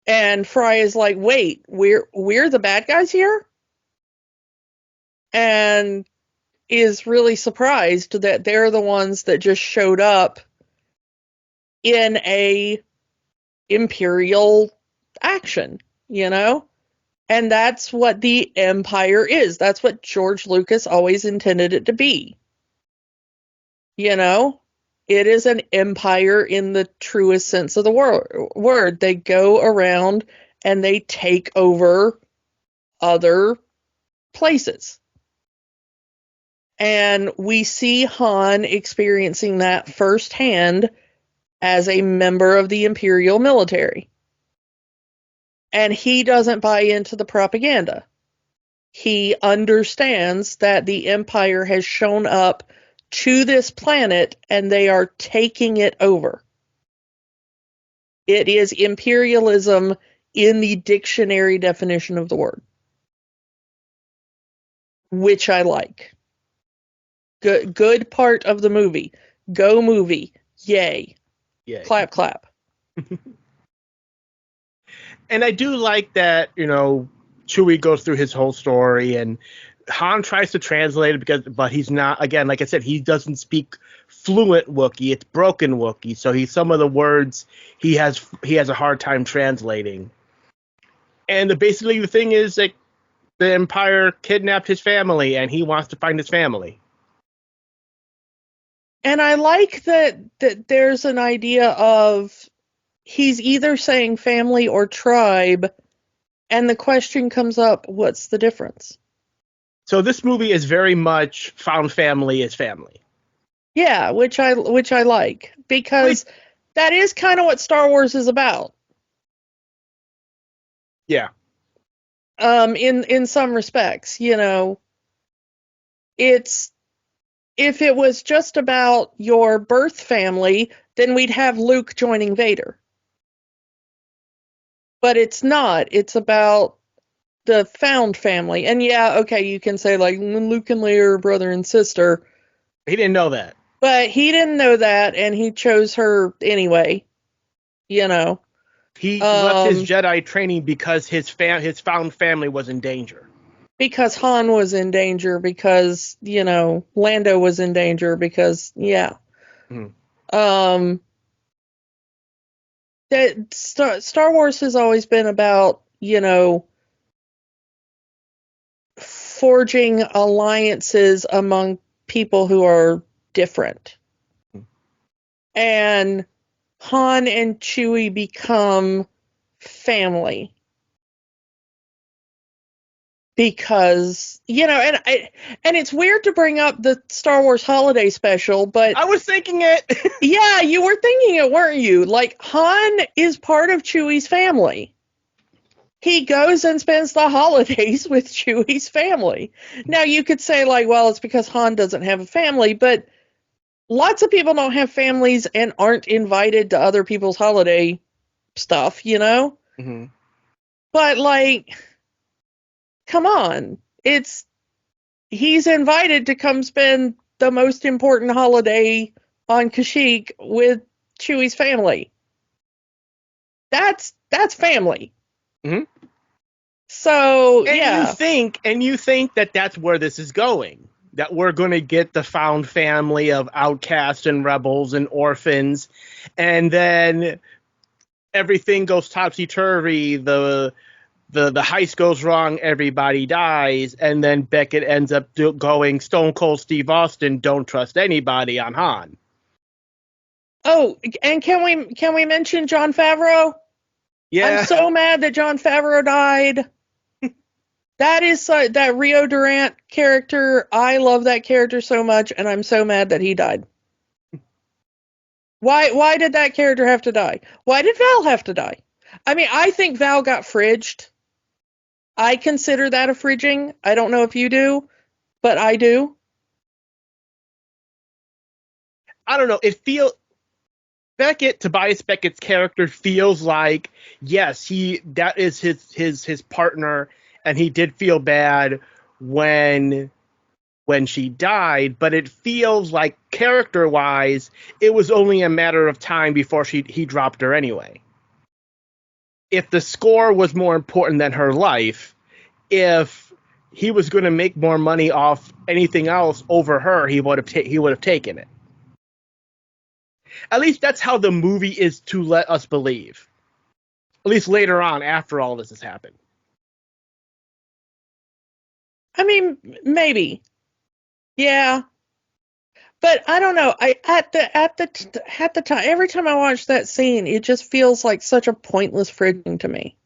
And Fry is like, wait, we're the bad guys here? And is really surprised that they're the ones that just showed up in a imperial action, And that's what the Empire is. That's what George Lucas always intended it to be. It is an empire in the truest sense of the word. They go around and they take over other places. And we see Han experiencing that firsthand as a member of the Imperial military. And he doesn't buy into the propaganda. He understands that the Empire has shown up to this planet and they are taking it over. It is imperialism in the dictionary definition of the word, which I like. Good part of the movie. Go movie. Yay. Yeah. Clap, clap. And I do like that, Chewie goes through his whole story, and Han tries to translate it but he's not. Again, like I said, he doesn't speak fluent Wookiee. It's broken Wookiee, so some of the words he has a hard time translating. And basically, the thing is that the Empire kidnapped his family, and he wants to find his family. And I like that there's an idea of he's either saying family or tribe, and the question comes up, what's the difference? So this movie is very much found family is family. Yeah, which I like, because that is kind of what Star Wars is about. Yeah. In some respects, it's, if it was just about your birth family, then we'd have Luke joining Vader. But it's not. It's about the found family. And yeah, okay, you can say like Luke and Leia are brother and sister. He didn't know that. But he didn't know that, and he chose her anyway. He left his Jedi training because his found family was in danger. Because Han was in danger, because, Lando was in danger, because, yeah. Mm-hmm. That Star Wars has always been about, forging alliances among people who are different. Mm-hmm. And Han and Chewie become family. Because, and it's weird to bring up the Star Wars holiday special, but I was thinking it. Yeah, you were thinking it, weren't you? Like, Han is part of Chewie's family. He goes and spends the holidays with Chewie's family. Now, you could say, like, well, it's because Han doesn't have a family, but lots of people don't have families and aren't invited to other people's holiday stuff, Mm-hmm. But, like, come on. He's invited to come spend the most important holiday on Kashyyyk with Chewie's family. That's family. Mm-hmm. So, and yeah. You think that that's where this is going. That we're going to get the found family of outcasts and rebels and orphans, and then everything goes topsy-turvy. The heist goes wrong, everybody dies, and then Beckett ends up going Stone Cold Steve Austin, don't trust anybody on Han. Oh, and can we mention Jon Favreau? Yeah. I'm so mad that Jon Favreau died. That is that Rio Durant character. I love that character so much, and I'm so mad that he died. Why did that character have to die? Why did Val have to die? I mean, I think Val got fridged. I consider that a fridging. I don't know if you do, but I do. I don't know. Tobias Beckett's character feels like, yes, that is his partner, and he did feel bad when she died, but it feels like character-wise, it was only a matter of time before he dropped her anyway. If the score was more important than her life, if he was going to make more money off anything else over her, he would have taken it. At least that's how the movie is to let us believe. At least later on, after all this has happened. I mean, maybe. Yeah. But I don't know. At the time, every time I watch that scene, it just feels like such a pointless fridging to me.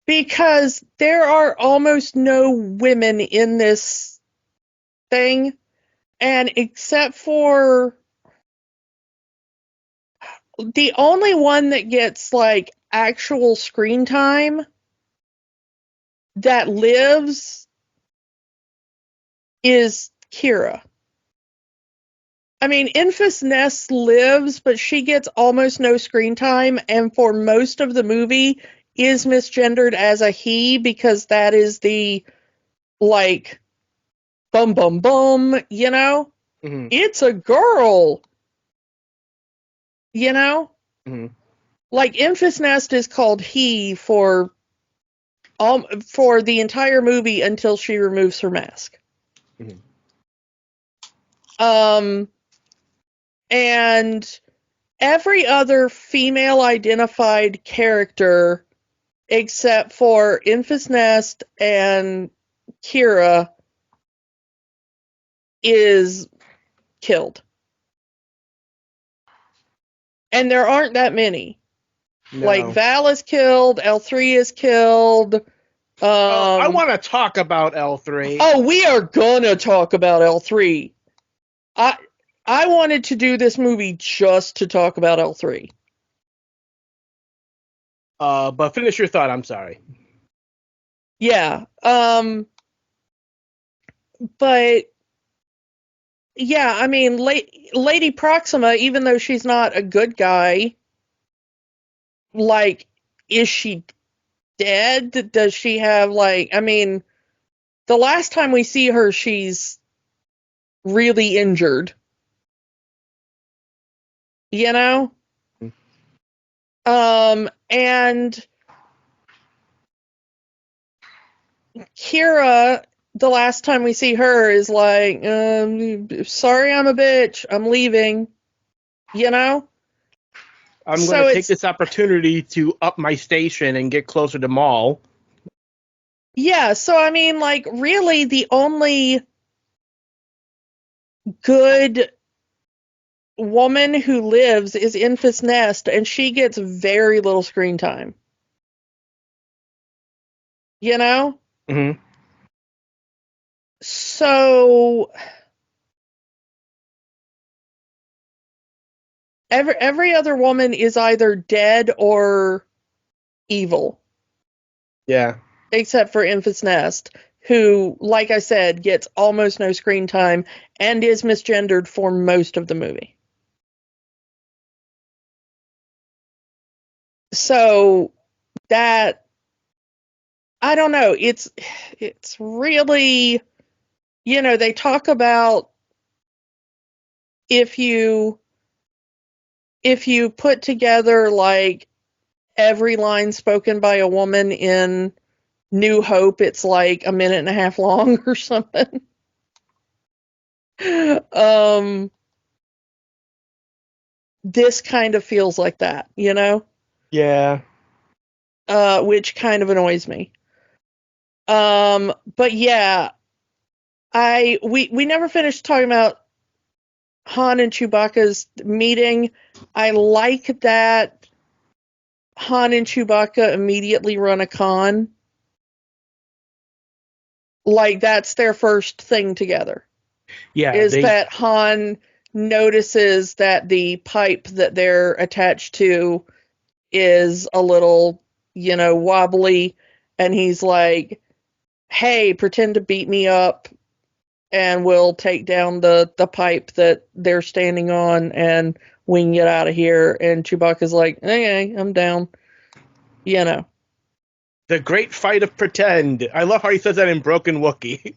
Because there are almost no women in this thing, and except for the only one that gets like actual screen time that lives is Kira. I mean, Enfys Nest lives, but she gets almost no screen time, and for most of the movie is misgendered as a he, because that is the, like, bum, bum, bum, you know? Mm-hmm. It's a girl, you know? Mm-hmm. Like, Enfys Nest is called he for the entire movie until she removes her mask. Mm-hmm. And every other female identified character except for Enfys Nest and Kira is killed. And there aren't that many. No. Like, Val is killed, L3 is killed. I want to talk about L3. Oh, we are gonna talk about L3. I wanted to do this movie just to talk about L3. But finish your thought, I'm sorry. Yeah. But yeah, I mean, Lady Proxima, even though she's not a good guy, like, is she dead? Does she have, like, I mean, the last time we see her, she's really injured. You know? And Kira, the last time we see her, is like, sorry, I'm a bitch. I'm leaving. You know? I'm going to take this opportunity to up my station and get closer to Maul. Yeah, so I mean, like, really the only good woman who lives is Enfys Nest, and she gets very little screen time. You know? Mm-hmm. So every other woman is either dead or evil. Yeah. Except for Enfys Nest, who, like I said, gets almost no screen time and is misgendered for most of the movie. So that, I don't know, it's really, you know, they talk about if you put together, like, every line spoken by a woman in New Hope, it's like a minute and a half long or something. This kind of feels like that, you know? Yeah. Which kind of annoys me. But yeah, we never finished talking about Han and Chewbacca's meeting. I like that Han and Chewbacca immediately run a con. Like, that's their first thing together. Yeah. Is that Han notices that the pipe that they're attached to is a little, you know, wobbly, and he's like, hey, pretend to beat me up and we'll take down the pipe that they're standing on and we can get out of here. And Chewbacca's like, okay, I'm down. You know. The great fight of pretend. I love how he says that in broken Wookiee.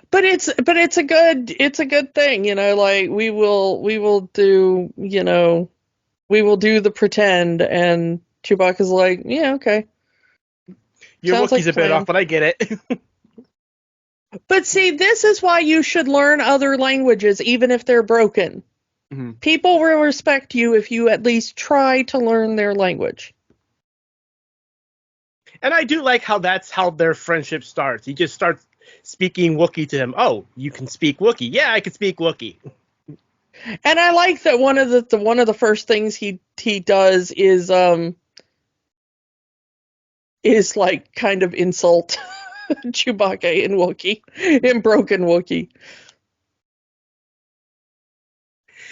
But it's a good thing, you know, like, we will do, you know, we will do the pretend, and Chewbacca's like, yeah, okay. Your Sounds Wookiee's like a bit off, but I get it. But see, this is why you should learn other languages, even if they're broken. Mm-hmm. People will respect you if you at least try to learn their language. And I do like how that's how their friendship starts. He just starts speaking Wookiee to him. Oh, you can speak Wookiee. Yeah, I can speak Wookiee. And I like that one of the first things he does is like kind of insult Chewbacca in Wookiee, in broken Wookiee.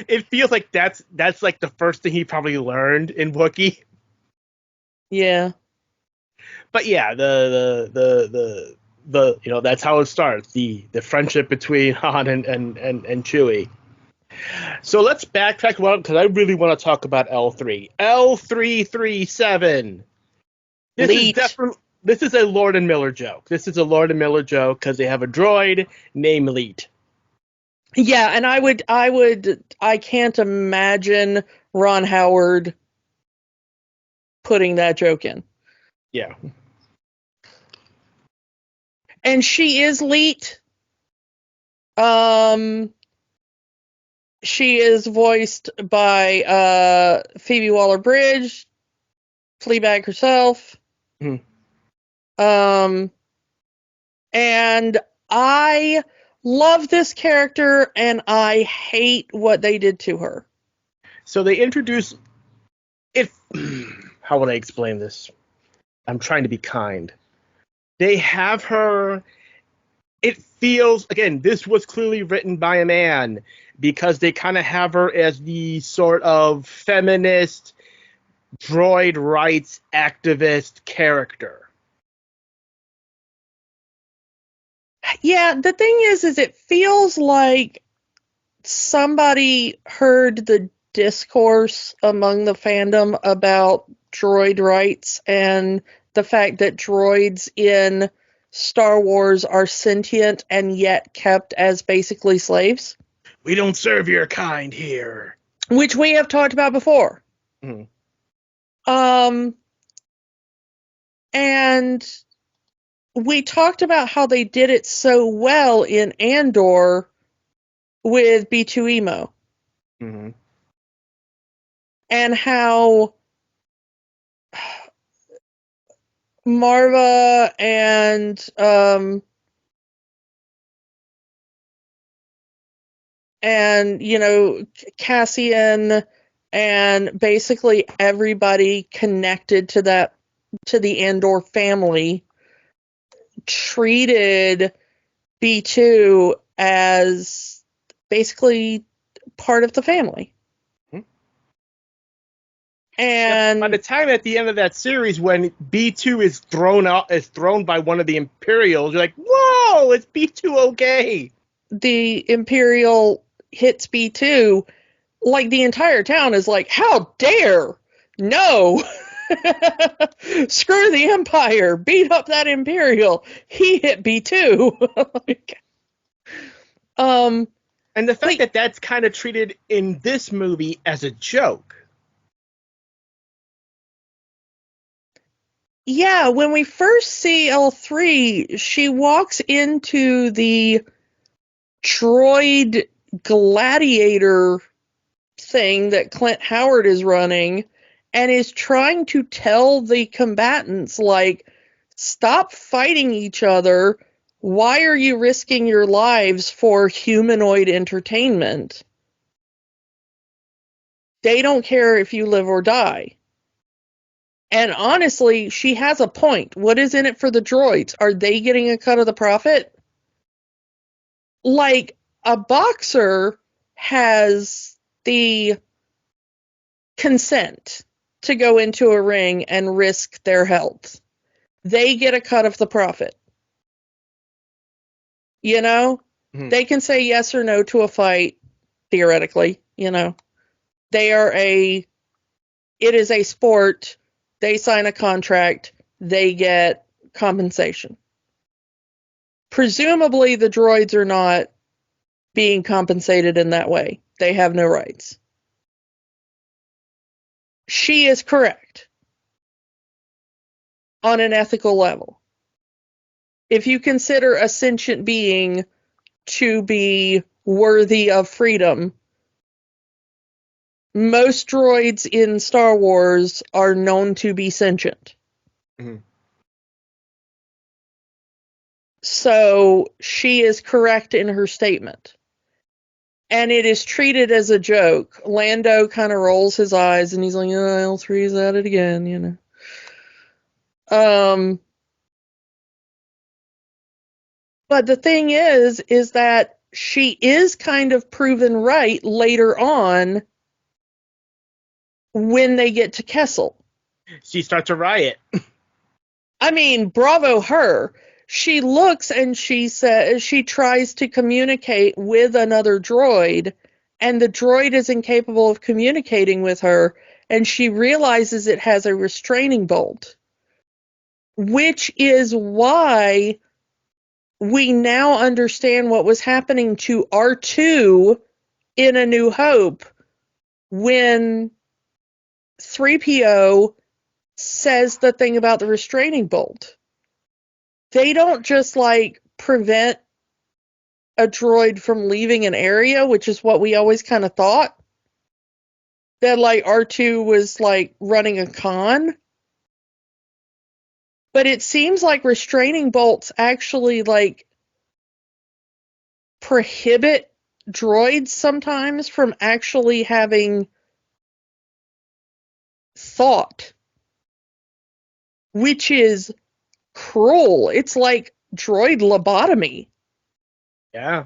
It feels like that's like the first thing he probably learned in Wookiee. Yeah. But yeah, the you know, that's how it starts. The friendship between Han and Chewie. So let's backtrack one because I really want to talk about L3. L337. This Leet. is definitely This is a Lord and Miller joke. This is a Lord and Miller joke because they have a droid named Leet. Yeah, and I can't imagine Ron Howard putting that joke in. Yeah. And she is Leet. She is voiced by Phoebe Waller-Bridge, Fleabag herself. Mhm. And I love this character, and I hate what they did to her. So they introduce it. How would I explain this? I'm trying to be kind. They have her. It feels, again, this was clearly written by a man because they kind of have her as the sort of feminist, droid rights activist character. Yeah, the thing is it feels like somebody heard the discourse among the fandom about droid rights and the fact that droids in Star Wars are sentient and yet kept as basically slaves. We don't serve your kind here. Which we have talked about before. Mhm. And we talked about how they did it so well in Andor with B2EMO. Mm-hmm. And how Marva and Cassian and basically everybody connected to the Andor family treated B2 as basically part of the family. Mm-hmm. And by the time at the end of that series, when B2 is thrown by one of the Imperials, you're like, whoa, is B2 okay? the Imperial hits B2, like the entire town is like, how dare! No! Screw the Empire! Beat up that Imperial! He hit B2! And the fact that that's kind of treated in this movie as a joke. Yeah, when we first see L3, she walks into the droid gladiator thing that Clint Howard is running and is trying to tell the combatants, like, stop fighting each other. Why are you risking your lives for humanoid entertainment? They don't care if you live or die. And honestly, she has a point. What is in it for the droids? Are they getting a cut of the profit? Like, a boxer has the consent to go into a ring and risk their health. They get a cut of the profit. You know? Mm-hmm. They can say yes or no to a fight, theoretically, it is a sport. They sign a contract. They get compensation. Presumably, the droids are not being compensated in that way. They have no rights. She is correct on an ethical level. If you consider a sentient being to be worthy of freedom, most droids in Star Wars are known to be sentient. Mm-hmm. So she is correct in her statement. And it is treated as a joke. Lando kind of rolls his eyes and he's like, oh, L3's at it again, But the thing is that she is kind of proven right later on when they get to Kessel. She starts a riot. I mean, bravo her. She looks and she says she tries to communicate with another droid, and the droid is incapable of communicating with her, and she realizes it has a restraining bolt. which is why we now understand what was happening to R2 in A New Hope when 3PO says the thing about the restraining bolt. They don't just like prevent a droid from leaving an area, which is what we always kind of thought. That like R2 was like running a con. But it seems like restraining bolts actually like prohibit droids sometimes from actually having thought, which is cruel. It's like droid lobotomy. Yeah.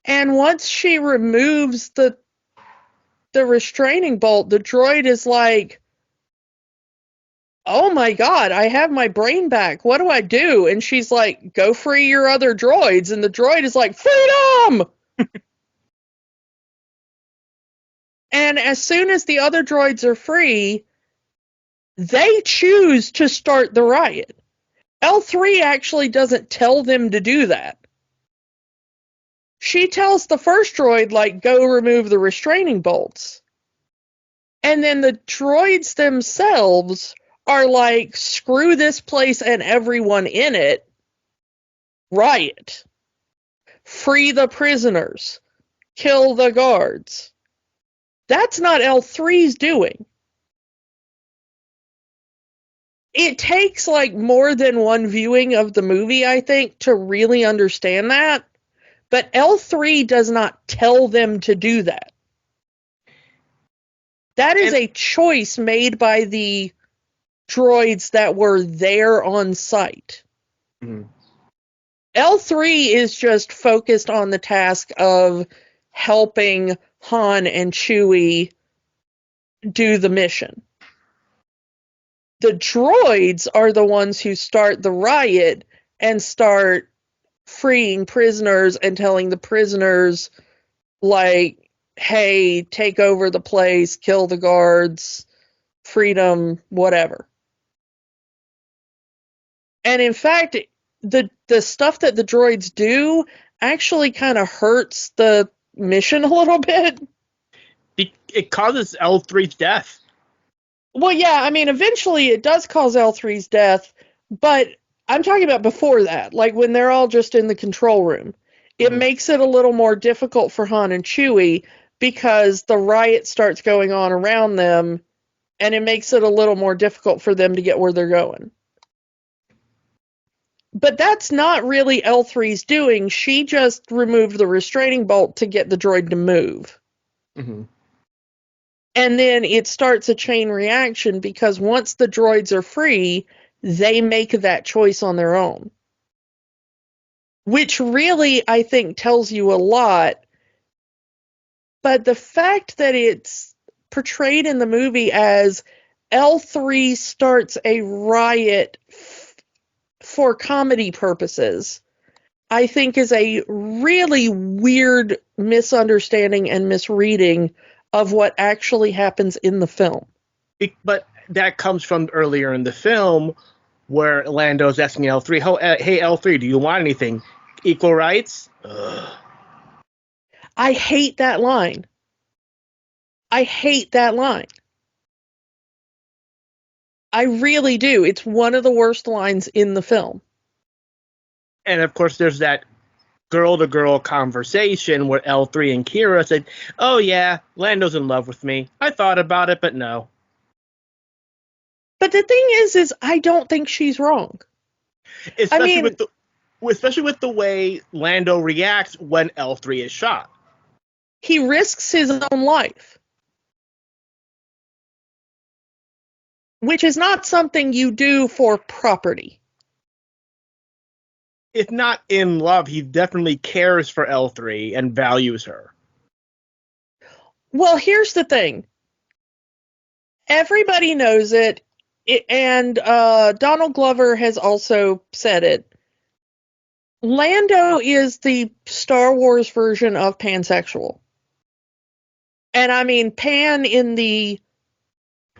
And once she removes the restraining bolt, the droid is like, oh my god, I have my brain back. What do I do? And she's like, go free your other droids. And the droid is like, freedom! And as soon as the other droids are free, they choose to start the riot. L3 actually doesn't tell them to do that. She tells the first droid, like, go remove the restraining bolts. And then the droids themselves are like, screw this place and everyone in it. Riot. Free the prisoners. Kill the guards. That's not L3's doing. It takes like more than one viewing of the movie, I think, to really understand that. But L3 does not tell them to do that. That is a choice made by the droids that were there on site. Mm-hmm. L3 is just focused on the task of helping Han and Chewie do the mission. The droids are the ones who start the riot and start freeing prisoners and telling the prisoners, like, hey, take over the place, kill the guards, freedom, whatever. And in fact, the stuff that the droids do actually kind of hurts the mission a little bit. It causes L3's death. Well, yeah, I mean, eventually it does cause L3's death, but I'm talking about before that, like when they're all just in the control room. It makes it a little more difficult for Han and Chewie because the riot starts going on around them, and it makes it a little more difficult for them to get where they're going. But that's not really L3's doing. She just removed the restraining bolt to get the droid to move. Mm-hmm. And then it starts a chain reaction because once the droids are free, they make that choice on their own. Which really, I think, tells you a lot. But the fact that it's portrayed in the movie as L3 starts a riot for comedy purposes, I think is a really weird misunderstanding and misreading of what actually happens in the film. But that comes from earlier in the film where Lando's asking L3, hey, L3, do you want anything? Equal rights? Ugh. I hate that line. I hate that line. I really do. It's one of the worst lines in the film. And of course, there's that girl-to-girl conversation where L3 and Kira said, oh yeah, Lando's in love with me. I thought about it, but no. But the thing is I don't think she's wrong. Especially with the way Lando reacts when L3 is shot. He risks his own life. Which is not something you do for property. If not in love, he definitely cares for L3 and values her. Well, here's the thing. Everybody knows it, and Donald Glover has also said it. Lando is the Star Wars version of pansexual. And I mean pan in the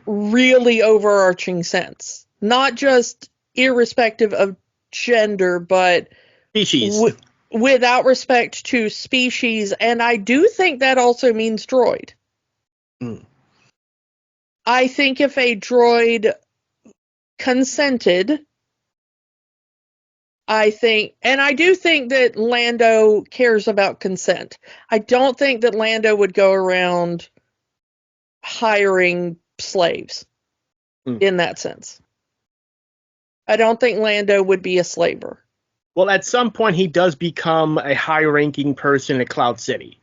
really overarching sense, not just irrespective of gender, but Species. without respect to species. And I do think that also means droid. Mm. I think if a droid consented, I do think that Lando cares about consent. I don't think that Lando would go around hiring slaves in that sense. I don't think Lando would be a slaver. Well, at some point, he does become a high-ranking person at Cloud City.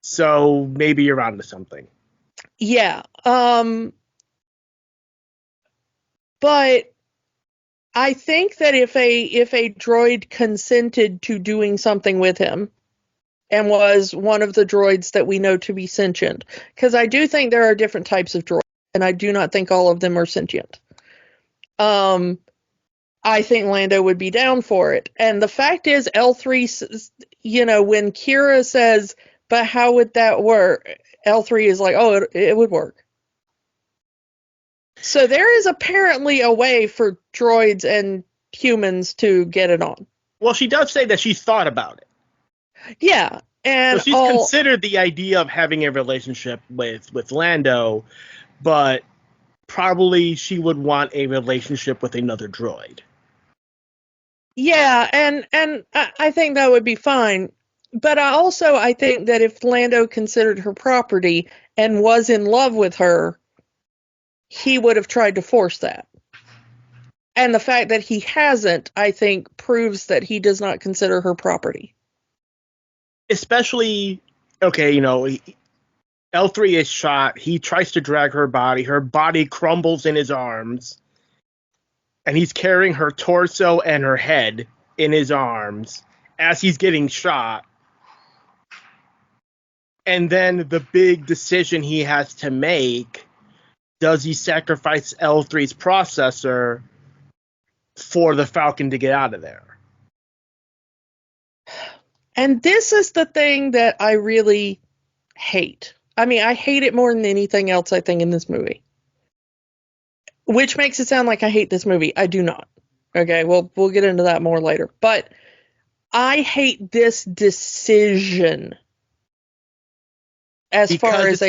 So maybe you're onto something. Yeah. But I think that if a droid consented to doing something with him and was one of the droids that we know to be sentient, because I do think there are different types of droids, and I do not think all of them are sentient. I think Lando would be down for it. And the fact is, L3, when Kira says, but how would that work? L3 is like, oh, it would work. So there is apparently a way for droids and humans to get it on. Well, she does say that she's thought about it. Yeah. And so she's considered the idea of having a relationship with Lando, but probably she would want a relationship with another droid. Yeah, and I think that would be fine. But I think that if Lando considered her property and was in love with her, he would have tried to force that. And the fact that he hasn't, I think, proves that he does not consider her property. Especially, L3 is shot. He tries to drag her body crumbles in his arms. And he's carrying her torso and her head in his arms as he's getting shot. And then the big decision he has to make, does he sacrifice L3's processor for the Falcon to get out of there? And this is the thing that I really hate. I mean, I hate it more than anything else, I think, in this movie. Which makes it sound like I hate this movie. I do not. Okay, well, we'll get into that more later. But I hate this decision as because far as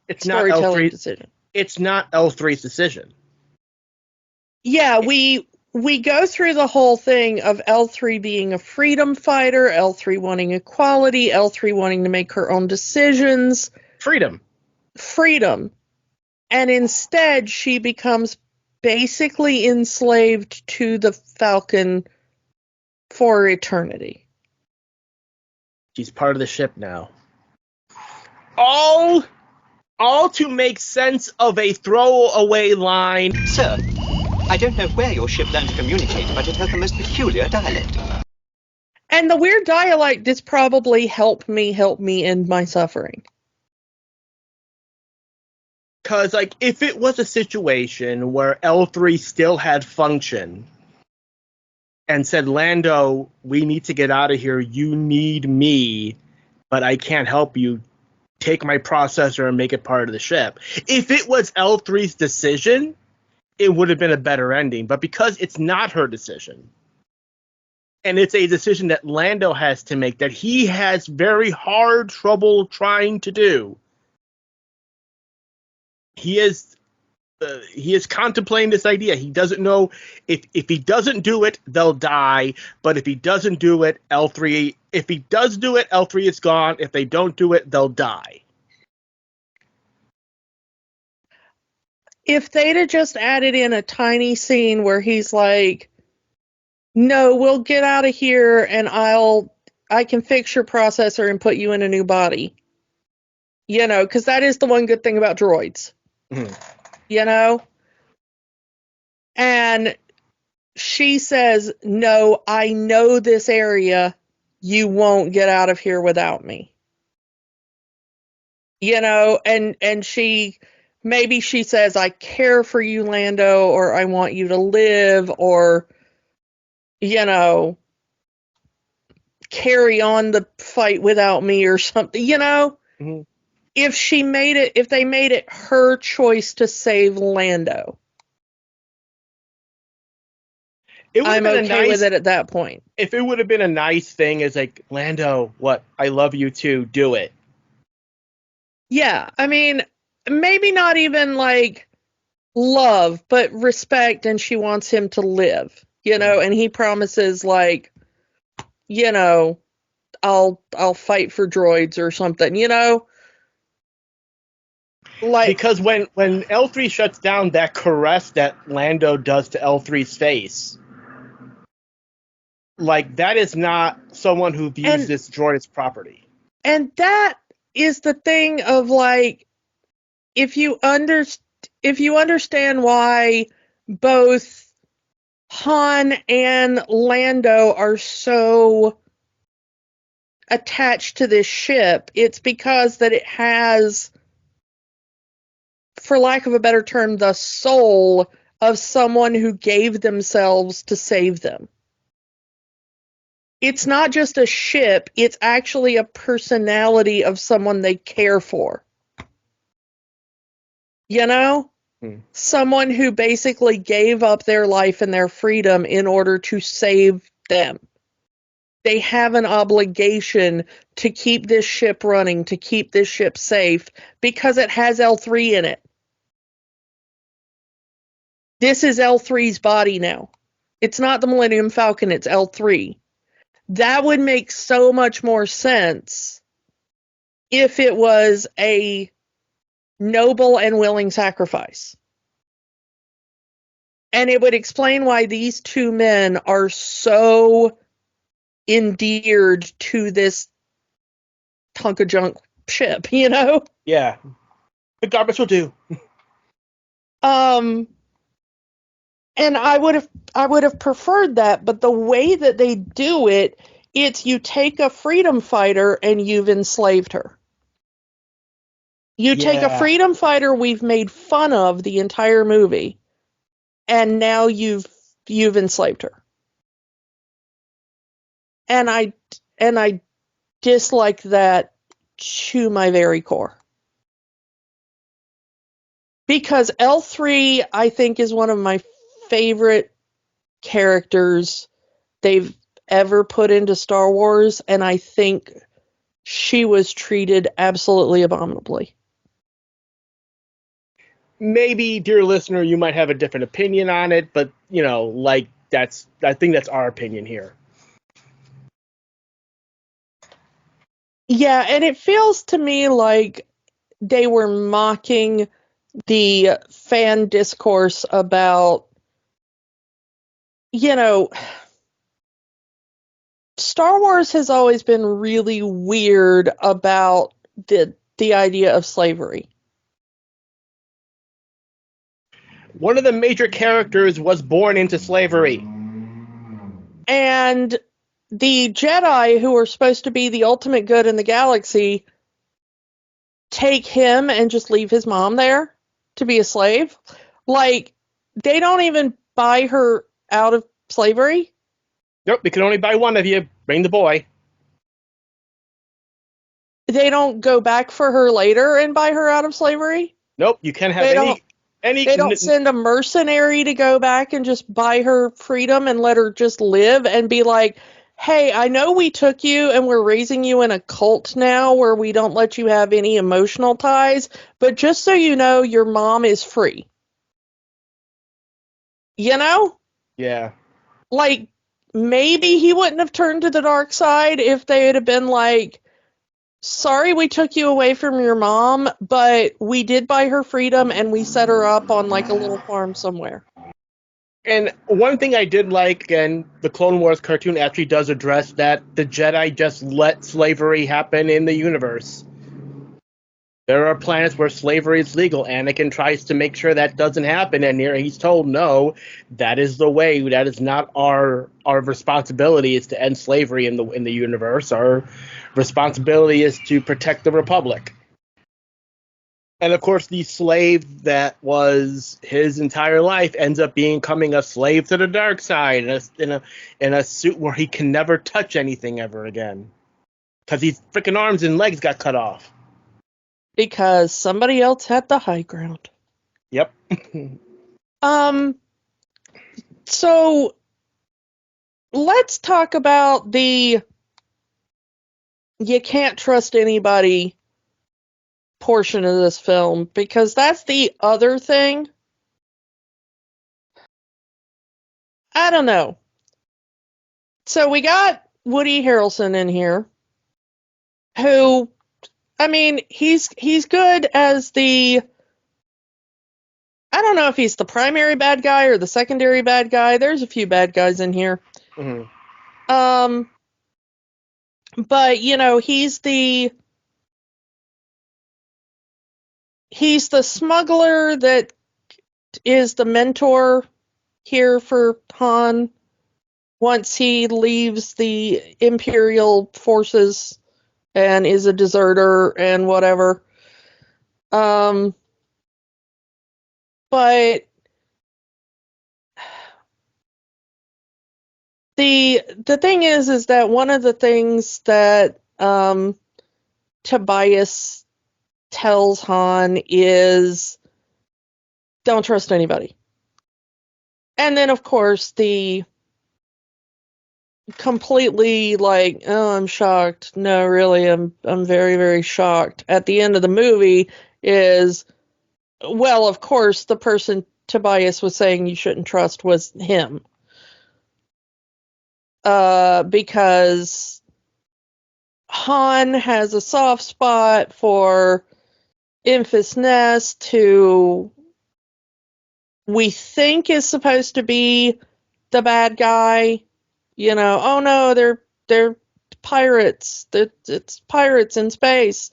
it's storytelling decision. It's not L3's decision. Yeah, we go through the whole thing of L3 being a freedom fighter, L3 wanting equality, L3 wanting to make her own decisions. Freedom. And instead, she becomes basically enslaved to the Falcon for eternity. She's part of the ship now. All to make sense of a throwaway line. Sir, I don't know where your ship learned to communicate, but it has the most peculiar dialect. And the weird dialect does probably help me end my suffering. Because, if it was a situation where L3 still had function and said, Lando, we need to get out of here, you need me, but I can't help you, take my processor and make it part of the ship. If it was L3's decision, it would have been a better ending. But because it's not her decision, and it's a decision that Lando has to make, that he has very hard trouble trying to do, he is contemplating this idea. He doesn't know if he doesn't do it, they'll die. But if he doesn't do it, if he does do it, L3 is gone. If they don't do it, they'll die. If they'd have just added in a tiny scene where he's like, no, we'll get out of here and I can fix your processor and put you in a new body. Because that is the one good thing about droids. Mm-hmm. And she says, no, I know this area. You won't get out of here without me. And maybe she says, I care for you, Lando, or I want you to live, or, carry on the fight without me or something, Mm-hmm. If they made it her choice to save Lando, It would have I'm been okay with it at that point. if it would have been a nice thing, is like, Lando, what? I love you too. Do it. Yeah, I mean, maybe not even like love, but respect, and she wants him to live, and he promises like, I'll fight for droids or something, like, Because when L3 shuts down, that caress that Lando does to L3's face, like, that is not someone who views and this droid as property. and that is the thing of like, if you understand why both Han and Lando are so attached to this ship, it's because that it has, for lack of a better term, the soul of someone who gave themselves to save them. It's not just a ship, it's actually a personality of someone they care for. Someone who basically gave up their life and their freedom in order to save them. They have an obligation to keep this ship running, to keep this ship safe, because it has L3 in it. This is L3's body now. It's not the Millennium Falcon, it's L3. That would make so much more sense if it was a noble and willing sacrifice. And it would explain why these two men are so endeared to this hunk of junk ship, Yeah. The garbage will do. And I would have preferred that, but the way that they do it, it's you take a freedom fighter and you've enslaved her. You take a freedom fighter we've made fun of the entire movie, and now you've enslaved her. And I dislike that to my very core. Because L3, I think, is one of my favorite characters they've ever put into Star Wars, and I think she was treated absolutely abominably. Maybe, dear listener, you might have a different opinion on it, but, I think that's our opinion here. Yeah, and it feels to me like they were mocking the fan discourse about, Star Wars has always been really weird about the idea of slavery. One of the major characters was born into slavery. And the Jedi, who are supposed to be the ultimate good in the galaxy, take him and just leave his mom there to be a slave. Like, they don't even buy her out of slavery. Nope, we can only buy one of you. Bring the boy. They don't go back for her later and buy her out of slavery. Nope, you can't have any. They don't send a mercenary to go back and just buy her freedom and let her just live and be like, hey, I know we took you and we're raising you in a cult now where we don't let you have any emotional ties, but just so you know, your mom is free. Yeah. Like, maybe he wouldn't have turned to the dark side if they had been like, sorry we took you away from your mom, but we did buy her freedom and we set her up on like a little farm somewhere. And one thing I did like, and the Clone Wars cartoon actually does address that, the Jedi just let slavery happen in the universe. There are planets where slavery is legal. Anakin tries to make sure that doesn't happen, and here he's told, no, that is the way. That is not our responsibility. Is to end slavery in the universe. Our responsibility is to protect the Republic. And of course, the slave that was his entire life ends up becoming a slave to the dark side in a suit where he can never touch anything ever again, because his freaking arms and legs got cut off. Because somebody else had the high ground. Yep. So let's talk about the you can't trust anybody portion of this film, because that's the other thing. I don't know. So we got Woody Harrelson in here, who, I mean, he's good as the, I don't know if he's the primary bad guy or the secondary bad guy. There's a few bad guys in here. Mm-hmm. But you know, he's the smuggler that is the mentor here for Han once he leaves the Imperial forces and is a deserter and whatever. But the thing is that one of the things that Tobias tells Han is don't trust anybody. And then of course the completely like, oh, I'm shocked. No, really, I'm very, very shocked. At the end of the movie is, well, of course, the person Tobias was saying you shouldn't trust was him. Because Han has a soft spot for Enfys Nest, who we think is supposed to be the bad guy. You know, oh no, they're pirates. It's pirates in space.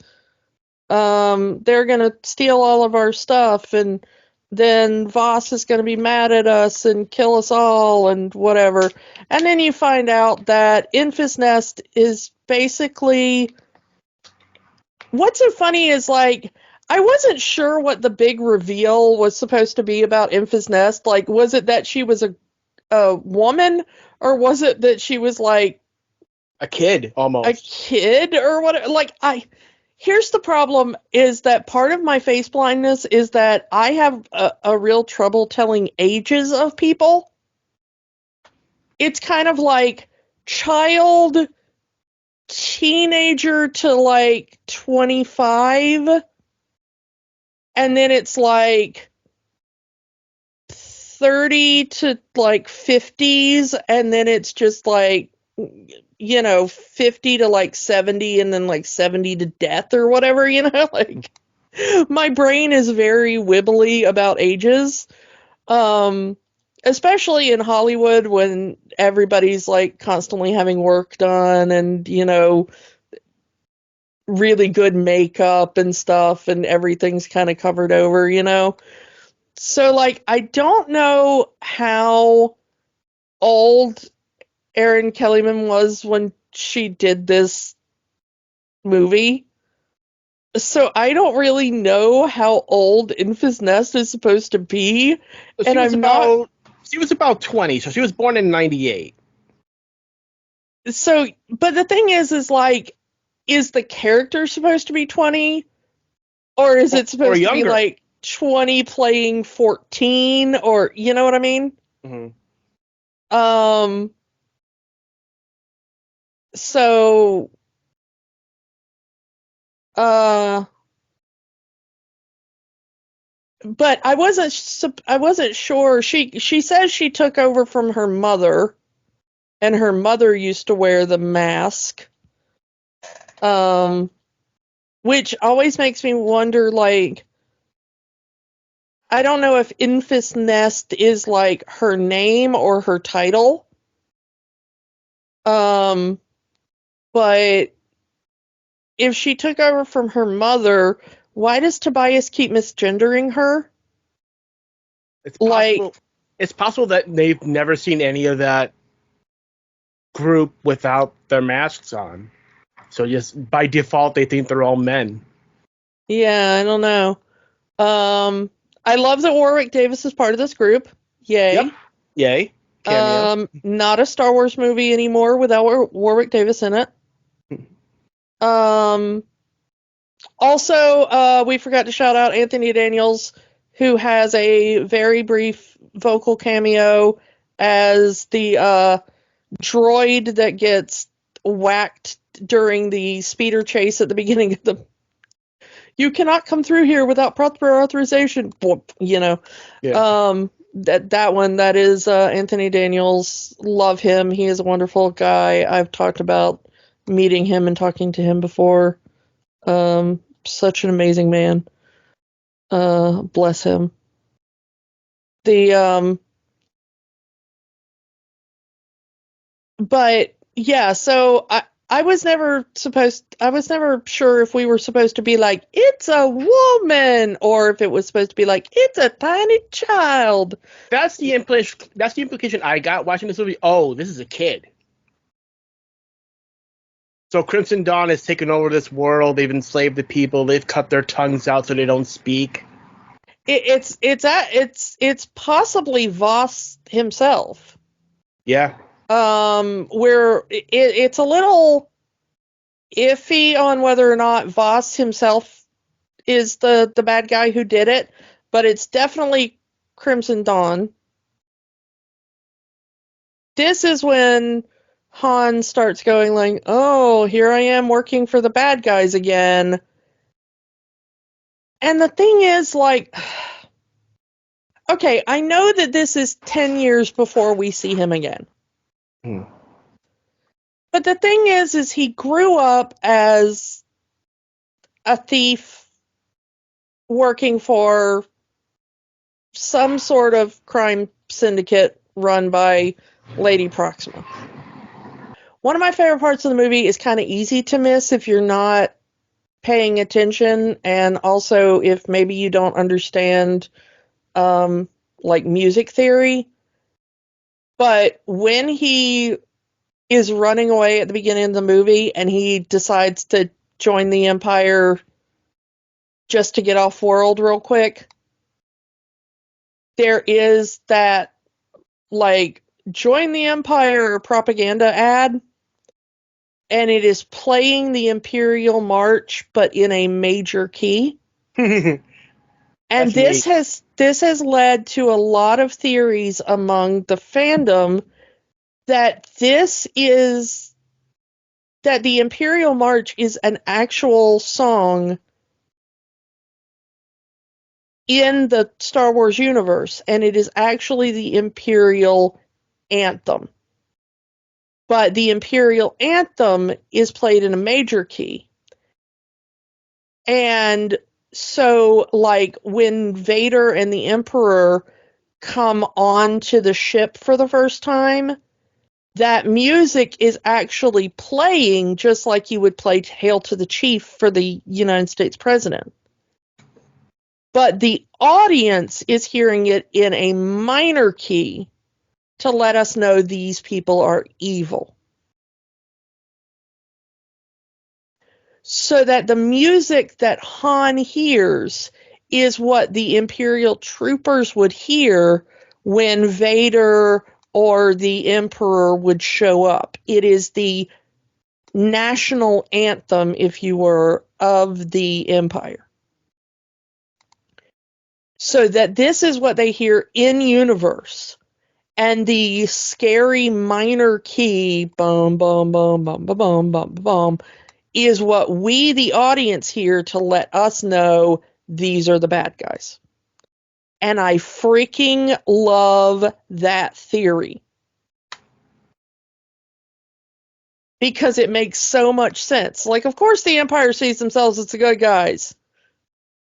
They're gonna steal all of our stuff, and then Voss is gonna be mad at us and kill us all and whatever. And then you find out that Enfys Nest is basically, what's so funny is like, I wasn't sure what the big reveal was supposed to be about Enfys Nest. Like, was it that she was a woman, or was it that she was like A kid, almost. a kid or what? Like, here's the problem is that part of my face blindness is that I have a real trouble telling ages of people. It's kind of like child, teenager to like 25, and then it's like 30 to like 50s, and then it's just like, you know, 50 to like 70, and then like 70 to death or whatever, you know, like my brain is very wibbly about ages. Especially in Hollywood when everybody's like constantly having work done and, you know, really good makeup and stuff, and everything's kind of covered over, you know. So like I don't know how old Erin Kellyman was when she did this movie. So I don't really know how old Enfys Nest is supposed to be. And She was about 20, so she was born in 98. So, but the thing is like, is the character supposed to be 20? Or is it supposed to be like 20 playing 14? Or, you know what I mean? Mm-hmm. So, but I wasn't sure. She says she took over from her mother, and her mother used to wear the mask. Which always makes me wonder, like, I don't know if Enfys Nest is like her name or her title. But if she took over from her mother, why does Tobias keep misgendering her? It's possible that they've never seen any of that group without their masks on. So just by default, they think they're all men. Yeah, I don't know. I love that Warwick Davis is part of this group. Yay. Yep. Yay. Cameo. Not a Star Wars movie anymore without Warwick Davis in it. Also, we forgot to shout out Anthony Daniels, who has a very brief vocal cameo as the droid that gets whacked during the speeder chase at the beginning of the. You cannot come through here without proper authorization. You know, Yeah. that one, that is Anthony Daniels. Love him. He is a wonderful guy. I've talked about meeting him and talking to him before. Such an amazing man. Bless him. But yeah, so I was never sure if we were supposed to be like, it's a woman, or if it was supposed to be like, it's a tiny child. That's the implication I got watching this movie. Oh, this is a kid. So Crimson Dawn has taken over this world. They've enslaved the people. They've cut their tongues out so they don't speak. It's possibly Voss himself. Yeah. Where it's a little iffy on whether or not Voss himself is the bad guy who did it, but it's definitely Crimson Dawn. This is when Han starts going like, oh, here I am working for the bad guys again. And the thing is, like, okay, I know that this is 10 years before we see him again. But the thing is he grew up as a thief working for some sort of crime syndicate run by Lady Proxima. One of my favorite parts of the movie is kind of easy to miss if you're not paying attention, and also if maybe you don't understand like music theory. But when he is running away at the beginning of the movie and he decides to join the Empire just to get off world real quick, there is that like join the Empire propaganda ad, and it is playing the Imperial March but in a major key. And this has led to a lot of theories among the fandom that that the Imperial March is an actual song in the Star Wars universe, and it is actually the Imperial anthem. But the Imperial anthem is played in a major key. And so, like, when Vader and the Emperor come onto the ship for the first time, that music is actually playing just like you would play Hail to the Chief for the United States president. But the audience is hearing it in a minor key to let us know these people are evil. So that the music that Han hears is what the Imperial troopers would hear when Vader or the Emperor would show up. It is the national anthem, if you were, of the Empire. So that this is what they hear in universe. And the scary minor key, bum, bum, bum, bum, bum, bum, bum, bum, is what we, the audience, hear to let us know these are the bad guys. And I freaking love that theory. Because it makes so much sense. Like, of course the Empire sees themselves as the good guys.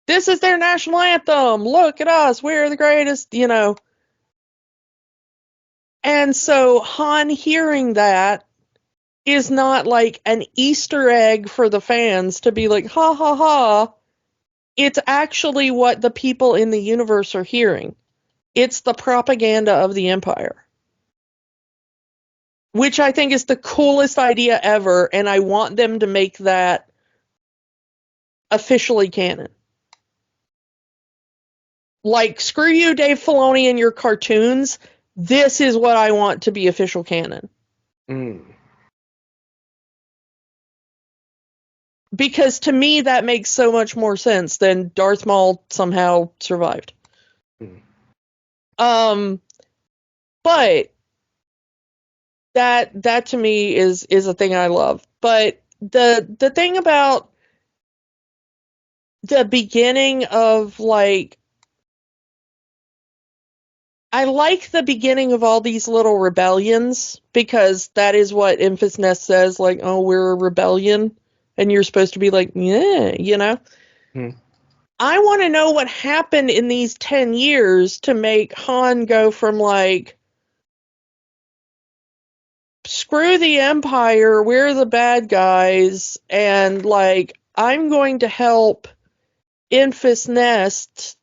This is their national anthem. Look at us. We're the greatest, And so Han hearing that is not like an Easter egg for the fans to be like, ha ha ha. It's actually what the people in the universe are hearing. It's the propaganda of the Empire. Which I think is the coolest idea ever, and I want them to make that officially canon. Like, screw you, Dave Filoni, and your cartoons. This is what I want to be official canon. Because to me, that makes so much more sense than Darth Maul somehow survived. But That to me is a thing I love. But the thing about the beginning of, like, I like the beginning of all these little rebellions, because that is what Enfys Nest says, like, oh, we're a rebellion, and you're supposed to be like, yeah, you know? Hmm. I want to know what happened in these 10 years to make Han go from, like, screw the Empire, we're the bad guys, and, like, I'm going to help Enfys Nest,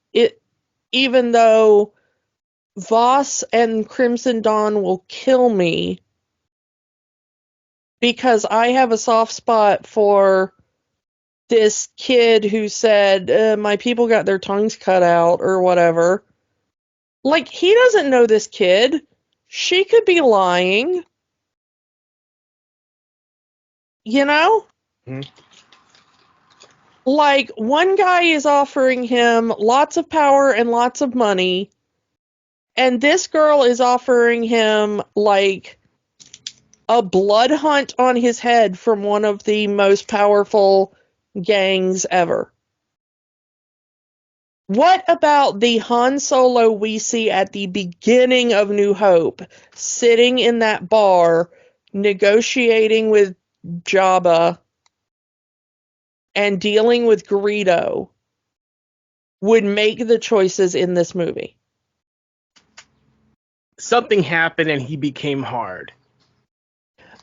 even though Voss and Crimson Dawn will kill me, because I have a soft spot for this kid who said, my people got their tongues cut out, or whatever. Like, he doesn't know this kid. She could be lying. You know? Hmm. Like, one guy is offering him lots of power and lots of money, and this girl is offering him, like, a blood hunt on his head from one of the most powerful gangs ever. What about the Han Solo we see at the beginning of New Hope, sitting in that bar, negotiating with Jabba and dealing with Greedo, would make the choices in this movie? Something happened and he became hard.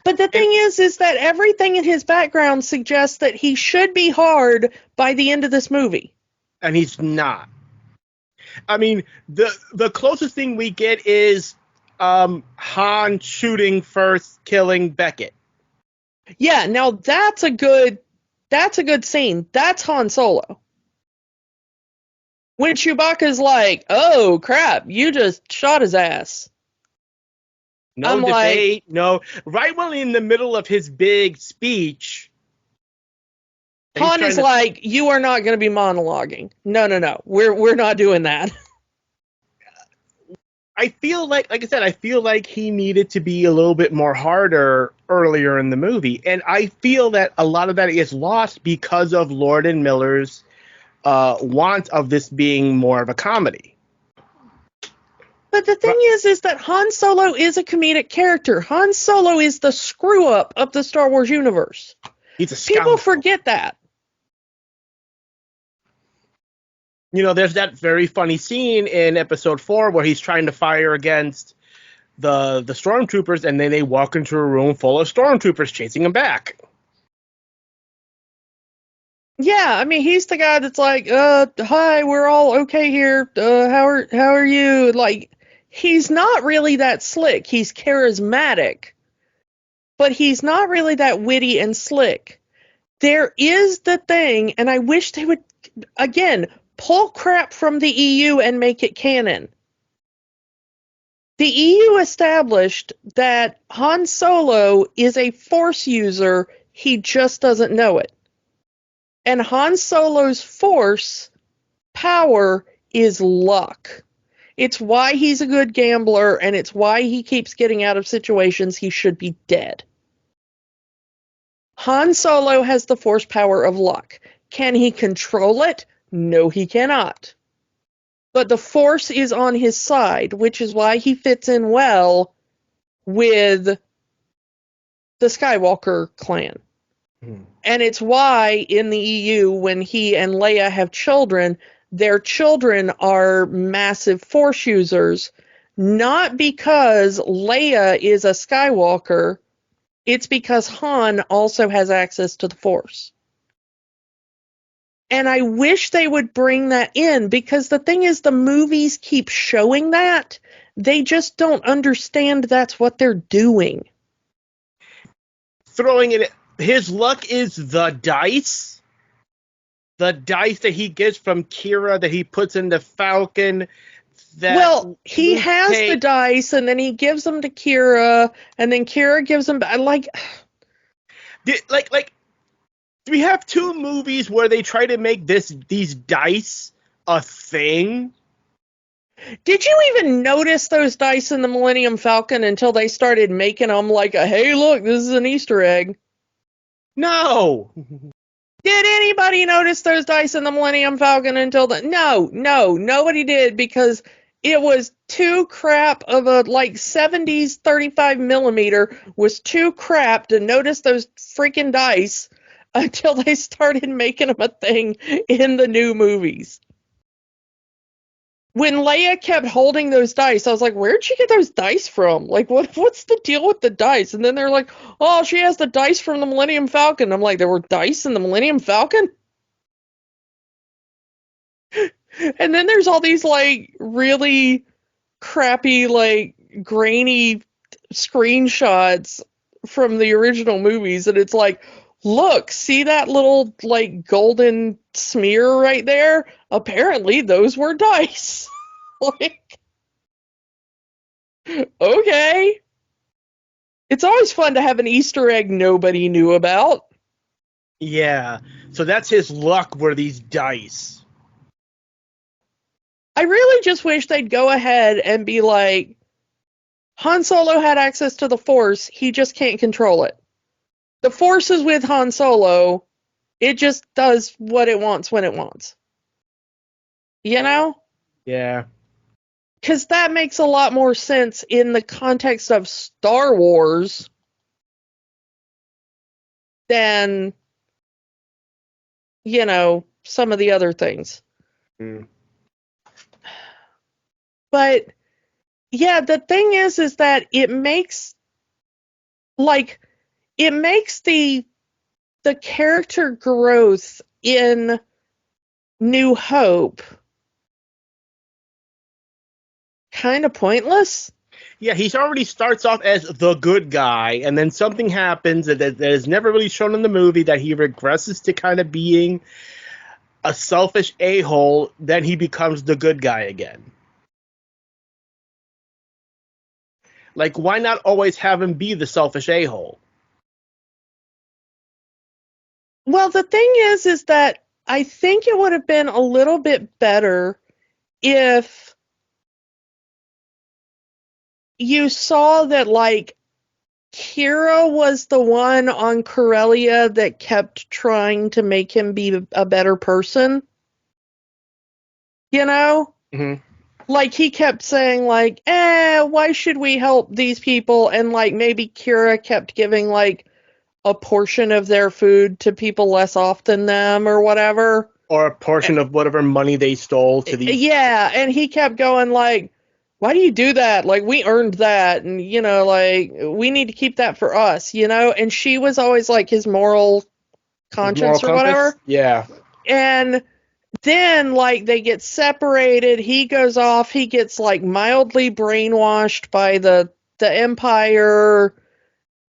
But the thing is that everything in his background suggests that he should be hard by the end of this movie. And he's not. I mean, the closest thing we get is Han shooting first, killing Beckett. Yeah, now that's a good scene. That's Han Solo. When Chewbacca's like, oh crap, you just shot his ass. No I'm debate, no. Right when in the middle of his big speech, Han is like, you are not going to be monologuing. No. We're not doing that. I feel like I said, I feel like he needed to be a little bit more harder earlier in the movie. And I feel that a lot of that is lost because of Lord and Miller's want of this being more of a comedy. But the thing is that Han Solo is a comedic character. Han Solo is the screw up of the Star Wars universe. He's a scoundrel. People forget that. You know, there's that very funny scene in episode 4 where he's trying to fire against the stormtroopers, and then they walk into a room full of stormtroopers chasing him back. Yeah, I mean, he's the guy that's like, hi, we're all okay here. How are you? Like, he's not really that slick. He's charismatic, but he's not really that witty and slick. There is the thing, and I wish they would, again, pull crap from the EU and make it canon. The EU established that Han Solo is a Force user, he just doesn't know it. And Han Solo's Force power is luck. It's why he's a good gambler, and it's why he keeps getting out of situations he should be dead. Han Solo has the Force power of luck. Can he control it? No, he cannot. But the Force is on his side, which is why he fits in well with the Skywalker clan. And it's why in the EU, when he and Leia have children, their children are massive Force users, not because Leia is a Skywalker, it's because Han also has access to the Force. And I wish they would bring that in, because the thing is, the movies keep showing that. They just don't understand that's what they're doing. Throwing it, his luck is the dice. The dice that he gets from Kira that he puts in the Falcon. Well, he has the dice, and then he gives them to Kira, and then Kira gives them back. Like, we have 2 movies where they try to make these dice a thing. Did you even notice those dice in the Millennium Falcon until they started making them like a, hey, look, this is an Easter egg? No. Did anybody notice those dice in the Millennium Falcon until then? No, nobody did, because it was too crap of a, like, 70s 35 millimeter was too crap to notice those freaking dice until they started making them a thing in the new movies. When Leia kept holding those dice, I was like, where'd she get those dice from? Like, what's the deal with the dice? And then they're like, oh, she has the dice from the Millennium Falcon. I'm like, there were dice in the Millennium Falcon? And then there's all these, like, really crappy, like, grainy screenshots from the original movies. And it's like, look, see that little, like, golden smear right there? Apparently those were dice. Like, okay. It's always fun to have an Easter egg nobody knew about. Yeah. So that's his luck, were these dice. I really just wish they'd go ahead and be like, Han Solo had access to the Force, he just can't control it. The Force is with Han Solo, it just does what it wants when it wants. You know? Yeah. Because that makes a lot more sense in the context of Star Wars than, you know, some of the other things. Mm. But yeah, the thing is that it makes, like, it makes the character growth in New Hope kind of pointless. Yeah, he already starts off as the good guy, and then something happens that is never really shown in the movie, that he regresses to kind of being a selfish a-hole, then he becomes the good guy again. Like, why not always have him be the selfish a-hole? Well, the thing is that I think it would have been a little bit better if you saw that, like, Kira was the one on Corellia that kept trying to make him be a better person. You know? Mm-hmm. Like, he kept saying, like, why should we help these people? And, like, maybe Kira kept giving, like, a portion of their food to people less off than them or whatever. Or a portion of whatever money they stole to these. Yeah, and he kept going, like, why do you do that? Like, we earned that, and, you know, like, we need to keep that for us, you know? And she was always, like, his moral conscience or whatever. Yeah. And then, like, they get separated, he goes off, he gets, like, mildly brainwashed by the Empire,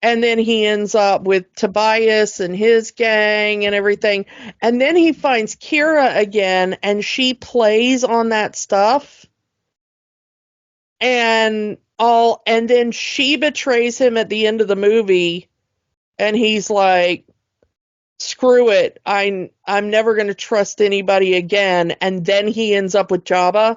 and then he ends up with Tobias and his gang and everything. And then he finds Kira again, and she plays on that stuff. And then she betrays him at the end of the movie, and he's like, screw it, I'm never going to trust anybody again. And then he ends up with Jabba.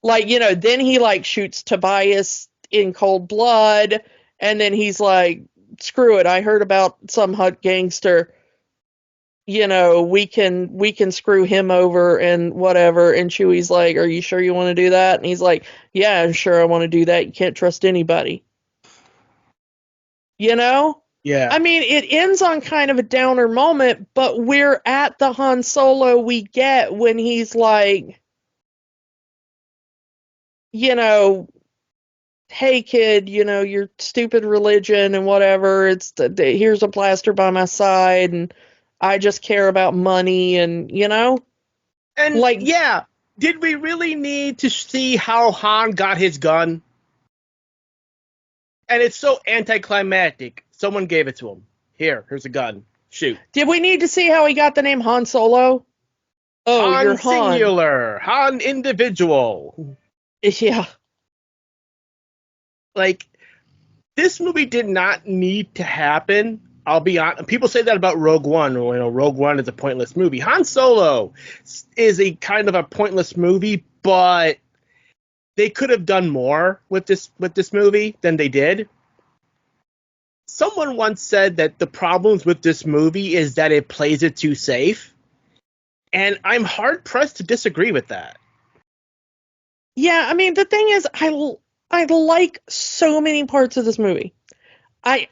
Like, you know, then he, like, shoots Tobias in cold blood, and then he's like, screw it, I heard about some Hutt gangster, you know, we can screw him over and whatever. And Chewie's like, are you sure you want to do that? And he's like, yeah, I'm sure I want to do that. You can't trust anybody. You know? Yeah. I mean, it ends on kind of a downer moment, but we're at the Han Solo we get when he's like, you know, hey kid, you know, your stupid religion and whatever, it's here's a blaster by my side, and I just care about money, and, you know? And, like, yeah, did we really need to see how Han got his gun? And it's so anticlimactic. Someone gave it to him. Here's a gun. Shoot. Did we need to see how he got the name Han Solo? Oh, Han you're Han. singular. Han individual. Yeah. Like, this movie did not need to happen. I'll be honest. People say that about Rogue One. You know, Rogue One is a pointless movie. Han Solo is a kind of a pointless movie, but they could have done more with this movie than they did. Someone once said that the problems with this movie is that it plays it too safe. And I'm hard pressed to disagree with that. Yeah, I mean, the thing is, I like so many parts of this movie.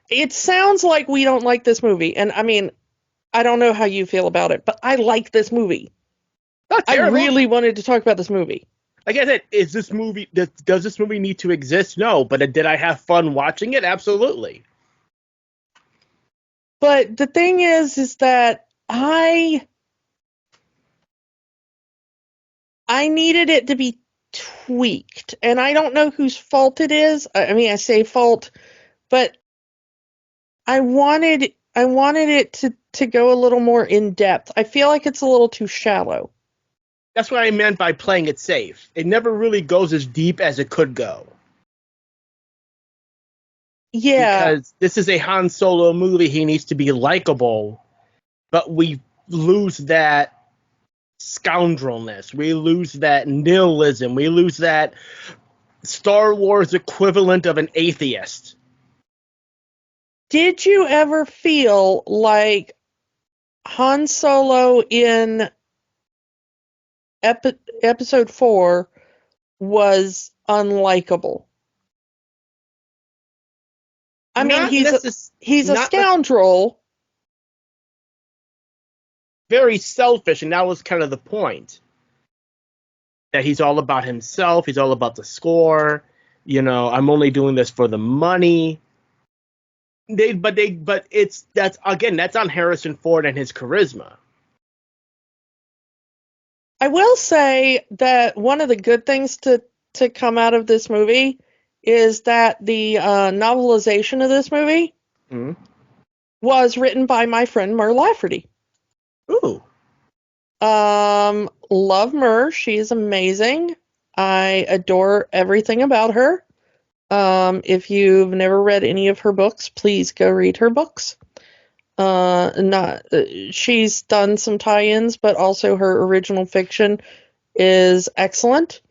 It sounds like we don't like this movie, and I mean, I don't know how you feel about it, but I like this movie. Not I terrible. really wanted to talk about this movie. Like I said, does this movie need to exist? No, but did I have fun watching it? Absolutely. But the thing is that I needed it to be tweaked, and I don't know whose fault it is. I mean, I say fault, but I wanted it to go a little more in depth. I feel like it's a little too shallow. That's what I meant by playing it safe. It never really goes as deep as it could go. Yeah. Because this is a Han Solo movie, he needs to be likable, but we lose that scoundrelness. We lose that nihilism. We lose that Star Wars equivalent of an atheist. Did you ever feel like Han Solo in episode 4 was unlikable? I mean, he's a scoundrel. Very selfish, and that was kind of the point. That he's all about himself. He's all about the score. You know, I'm only doing this for the money. That's on Harrison Ford and his charisma. I will say that one of the good things to come out of this movie is that the novelization of this movie was written by my friend Mur Lafferty. Ooh. Love Mur. She's amazing. I adore everything about her. If you've never read any of her books, please go read her books. She's done some tie-ins, but also her original fiction is excellent.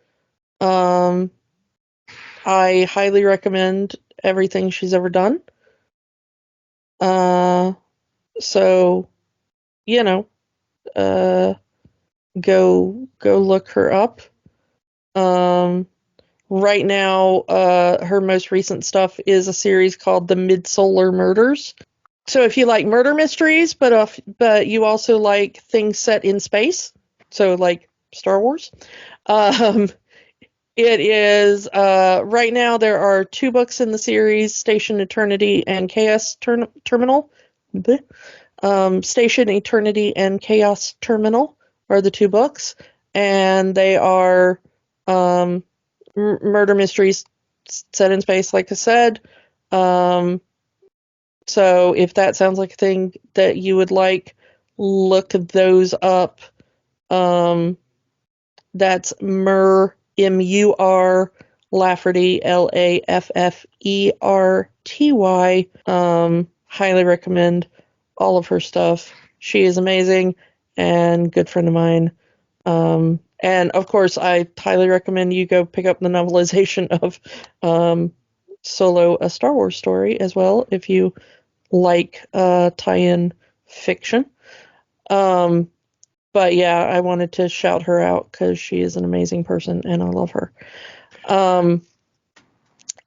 I highly recommend everything she's ever done. So, you know, go look her up. Right now, her most recent stuff is a series called The Midsolar Murders. So if you like murder mysteries, but you also like things set in space, so like Star Wars, it is right now there are 2 books in the series: Station Eternity and Chaos Terminal. Station Eternity and Chaos Terminal are the 2 books, and they are murder mysteries set in space, like I said. So if that sounds like a thing that you would like, look those up. That's Mur, M-U-R, Lafferty, Lafferty. Highly recommend all of her stuff. She is amazing and good friend of mine. And of course, I highly recommend you go pick up the novelization of Solo, a Star Wars story as well, if you like tie-in fiction. But yeah, I wanted to shout her out because she is an amazing person and I love her.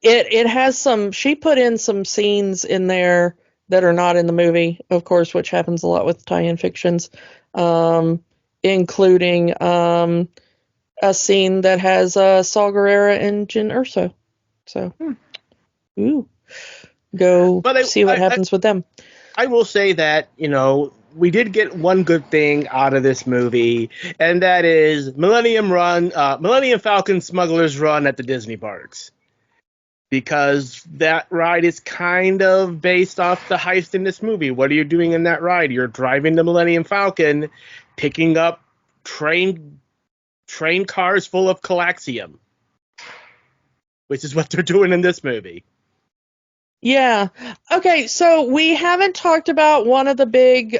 It has she put in some scenes in there that are not in the movie, of course, which happens a lot with tie-in fictions, including a scene that has Saw Gerrera and Jyn Erso. So, go see what happens with them. I will say that, we did get one good thing out of this movie, and that is Millennium Falcon Smuggler's Run at the Disney parks. Because that ride is kind of based off the heist in this movie. What are you doing in that ride? You're driving the Millennium Falcon, picking up train cars full of Calaxium, which is what they're doing in this movie. Yeah. Okay, so we haven't talked about one of the big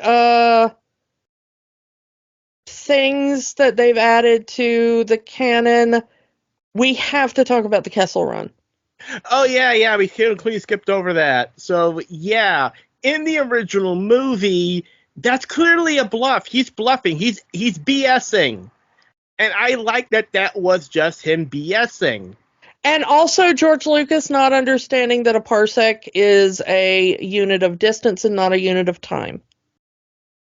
things that they've added to the canon We have to talk about the Kessel Run. Oh, yeah, we clearly skipped over that. So, yeah, in the original movie, that's clearly a bluff. He's bluffing. He's BSing. And I like that was just him BSing. And also George Lucas not understanding that a parsec is a unit of distance and not a unit of time.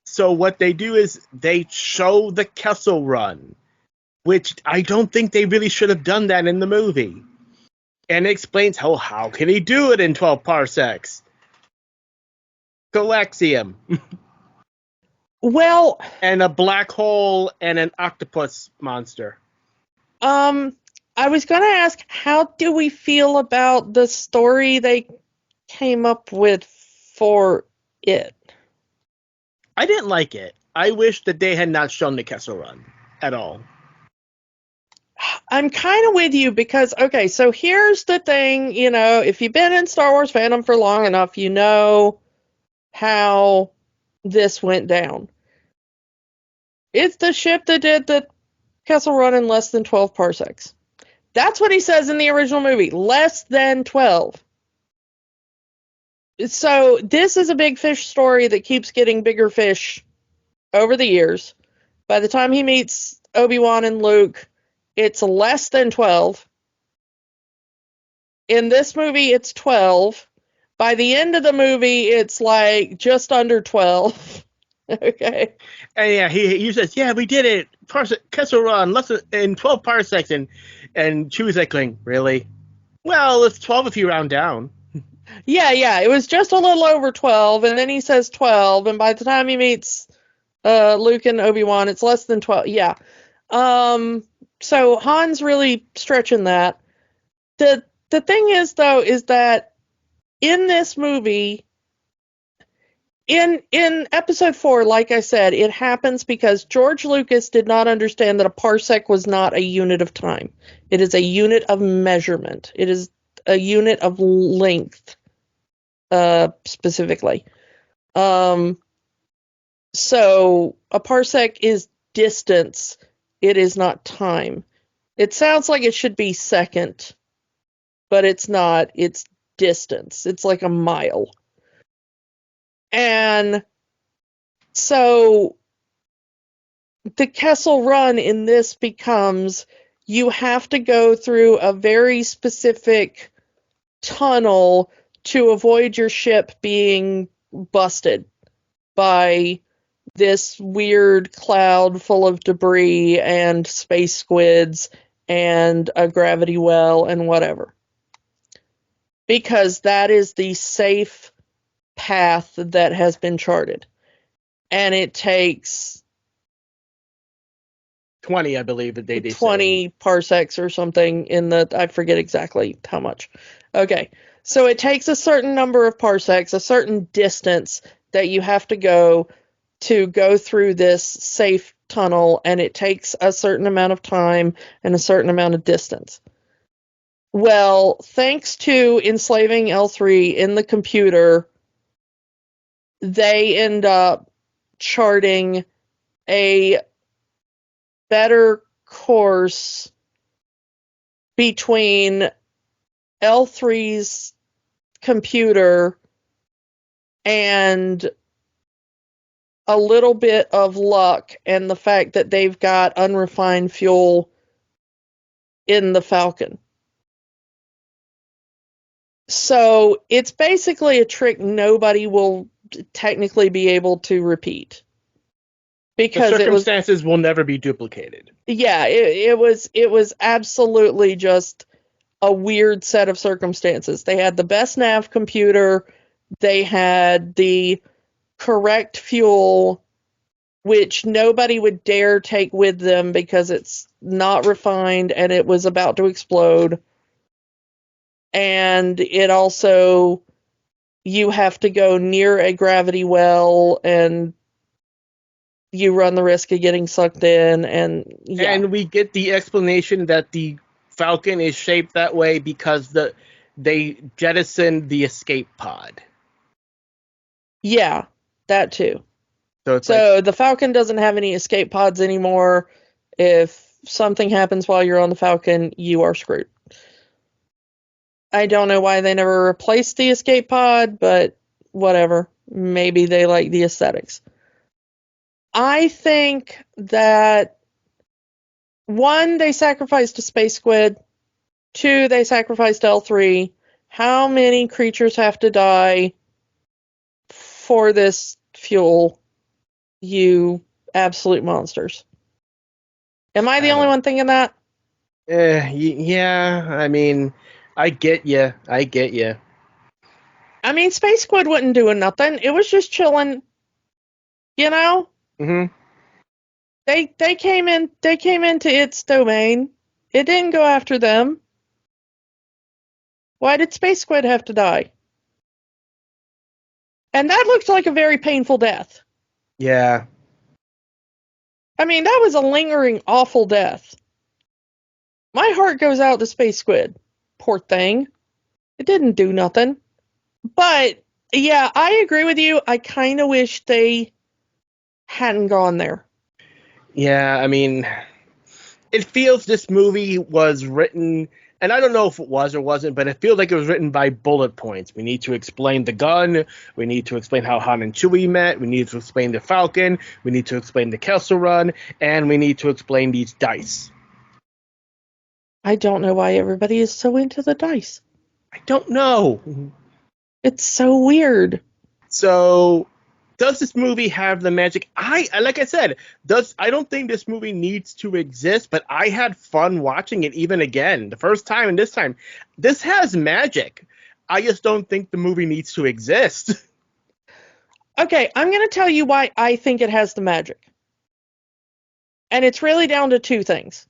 So what they do is they show the Kessel Run, which I don't think they really should have done that in the movie. And it explains how can he do it in 12 parsecs? Galaxium. Well, and a black hole and an octopus monster. I was going to ask, how do we feel about the story they came up with for it? I didn't like it. I wish that they had not shown the Kessel Run at all. I'm kind of with you because, okay, so here's the thing, if you've been in Star Wars fandom for long enough, you know how this went down. It's the ship that did the Kessel Run in less than 12 parsecs. That's what he says in the original movie, less than 12. So this is a big fish story that keeps getting bigger fish over the years. By the time he meets Obi-Wan and Luke, it's less than 12. In this movie, it's 12. By the end of the movie, it's like just under 12. Okay. And yeah, he says, yeah, we did it. Kessel Run, less in 12 parsecs. And Chewie's like going, really? Well, it's 12 if you round down. Yeah, it was just a little over 12, and then he says 12, and by the time he meets Luke and Obi-Wan, it's less than 12. Yeah. So Han's really stretching that. The thing is, though, is that in this movie, in episode 4, like I said, it happens because George Lucas did not understand that a parsec was not a unit of time. It is a unit of measurement. It is a unit of length, specifically. So a parsec is distance. It is not time. It sounds like it should be second, but it's not. It's distance. It's like a mile. And so the Kessel Run in this becomes you have to go through a very specific tunnel to avoid your ship being busted by this weird cloud full of debris and space squids and a gravity well and whatever. Because that is the safe path that has been charted. And it takes 20, I believe, that they 20 parsecs or something I forget exactly how much. Okay. So it takes a certain number of parsecs, a certain distance that you have to go through this safe tunnel, and it takes a certain amount of time and a certain amount of distance. Well, thanks to enslaving L3 in the computer, they end up charting a better course between L3's computer and a little bit of luck and the fact that they've got unrefined fuel in the Falcon. So it's basically a trick nobody will technically be able to repeat. Because the circumstances will never be duplicated. Yeah, it was absolutely just a weird set of circumstances. They had the best nav computer, they had the correct fuel, which nobody would dare take with them because it's not refined and it was about to explode. And it also, you have to go near a gravity well and you run the risk of getting sucked in. And we get the explanation that the Falcon is shaped that way because they jettisoned the escape pod. Yeah, that too. So the Falcon doesn't have any escape pods anymore. If something happens while you're on the Falcon, you are screwed. I don't know why they never replaced the escape pod, but whatever. Maybe they like the aesthetics. I think that 1, they sacrificed a space squid. 2, they sacrificed L3. How many creatures have to die for this fuel, you absolute monsters? Am I the only one thinking that? Yeah, I mean, I get you. I mean, Space Squid wasn't doing nothing. It was just chilling, you know? Mm-hmm. They came into its domain. It didn't go after them. Why did Space Squid have to die? And that looked like a very painful death. Yeah. I mean, that was a lingering, awful death. My heart goes out to Space Squid. Poor thing. It didn't do nothing. But, yeah, I agree with you. I kind of wish they hadn't gone there. Yeah, I mean, it feels this movie was written, and I don't know if it was or wasn't, but it feels like it was written by bullet points. We need to explain the gun. We need to explain how Han and Chewie met. We need to explain the Falcon. We need to explain the Kessel Run. And we need to explain these dice. I don't know why everybody is so into the dice. I don't know. It's so weird. So, does this movie have the magic? Like I said, I don't think this movie needs to exist, but I had fun watching it even again. The first time and this time. This has magic. I just don't think the movie needs to exist. Okay, I'm going to tell you why I think it has the magic. And it's really down to 2 things.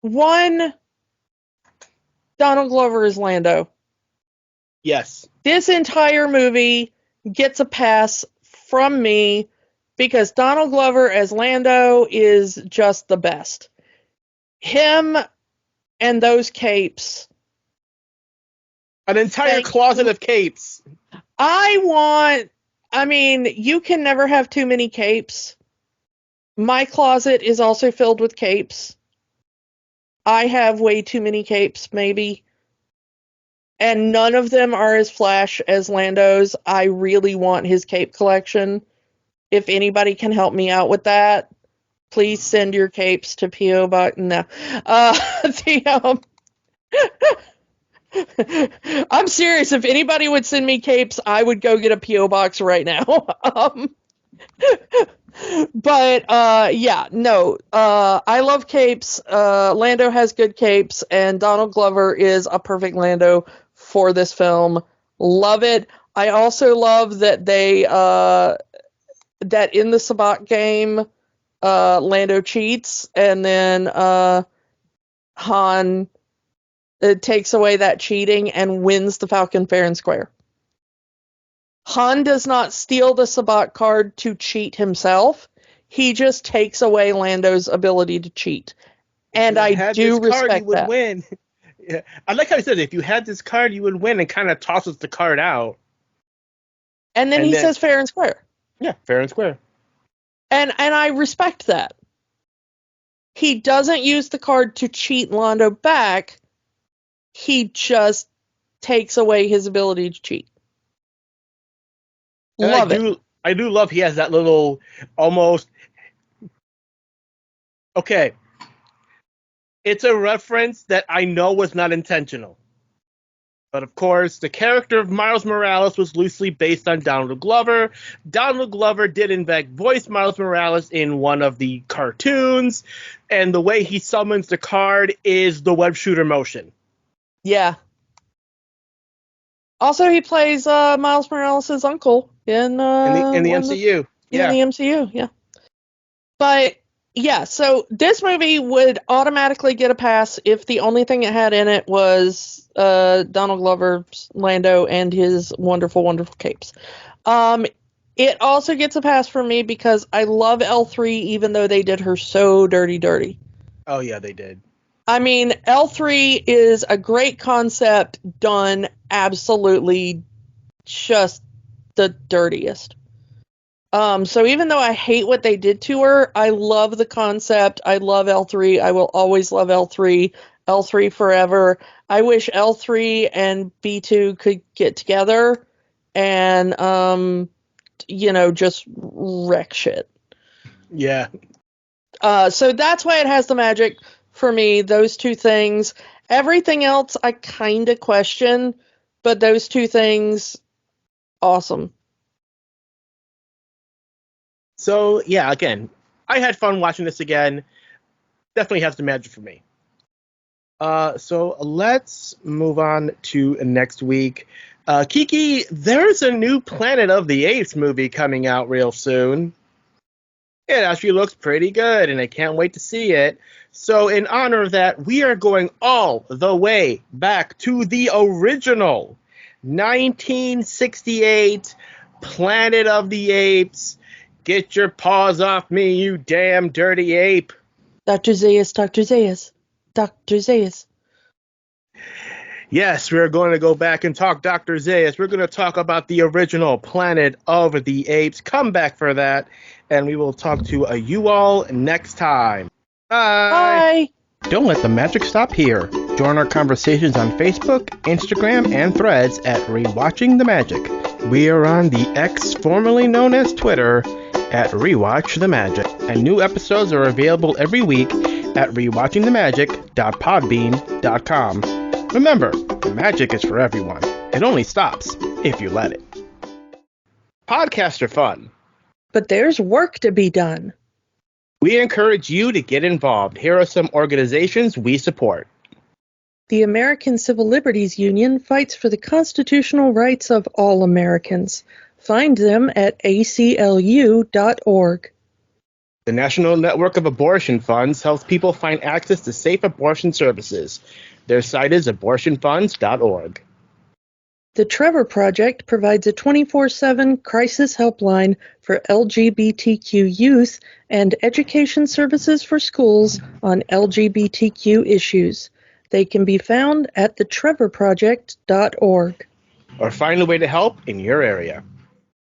1, Donald Glover is Lando. Yes. This entire movie gets a pass from me because Donald Glover as Lando is just the best. Him and those capes. An entire closet of capes. I mean, you can never have too many capes. My closet is also filled with capes. I have way too many capes, maybe. And none of them are as flash as Lando's. I really want his cape collection. If anybody can help me out with that, please send your capes to P.O. Box. No. I'm serious. If anybody would send me capes, I would go get a P.O. Box right now. Yeah, no. I love capes. Lando has good capes, and Donald Glover is a perfect Lando for this film. Love it. I also love that they that in the Sabacc game, Lando cheats, and then Han takes away that cheating and wins the Falcon fair and square. Han does not steal the Sabacc card to cheat himself. He just takes away Lando's ability to cheat. And I do respect that. Win. Yeah. I like how he said, if you had this card, you would win, and kind of tosses the card out. And then he says fair and square. Yeah, fair and square. And I respect that. He doesn't use the card to cheat Lando back. He just takes away his ability to cheat. Love it. I do love he has that little almost... Okay. It's a reference that I know was not intentional. But of course, the character of Miles Morales was loosely based on Donald Glover. Donald Glover did in fact voice Miles Morales in one of the cartoons. And the way he summons the card is the web shooter motion. Yeah. Also, he plays Miles Morales' uncle in the MCU. In the MCU, yeah. But yeah, so this movie would automatically get a pass if the only thing it had in it was Donald Glover's Lando and his wonderful, wonderful capes. It also gets a pass for me because I love L3, even though they did her so dirty. Oh yeah, they did. I mean, L3 is a great concept done absolutely just the dirtiest. So even though I hate what they did to her, I love the concept. I love L3. I will always love L3. L3 forever. I wish L3 and B2 could get together and, just wreck shit. Yeah. So that's why it has the magic for me, those two things. Everything else I kind of question, but those two things, awesome. So, yeah, again, I had fun watching this again. Definitely has the magic for me. So let's move on to next week. Kiki, there's a new Planet of the Apes movie coming out real soon. It actually looks pretty good, and I can't wait to see it. So in honor of that, we are going all the way back to the original 1968 Planet of the Apes. Get your paws off me, you damn dirty ape. Dr. Zaius, Dr. Zaius, Dr. Zaius. Yes, we're going to go back and talk Dr. Zaius. We're going to talk about the original Planet of the Apes. Come back for that, and we will talk to you all next time. Bye. Bye. Don't let the magic stop here. Join our conversations on Facebook, Instagram, and Threads at Rewatching the Magic. We are on the X, formerly known as Twitter, at Rewatch the Magic. And new episodes are available every week at rewatchingthemagic.podbean.com. Remember, the magic is for everyone. It only stops if you let it. Podcasts are fun. But there's work to be done. We encourage you to get involved. Here are some organizations we support. The American Civil Liberties Union fights for the constitutional rights of all Americans. Find them at aclu.org. The National Network of Abortion Funds helps people find access to safe abortion services. Their site is abortionfunds.org. The Trevor Project provides a 24/7 crisis helpline for LGBTQ youth and education services for schools on LGBTQ issues. They can be found at thetrevorproject.org. Or find a way to help in your area.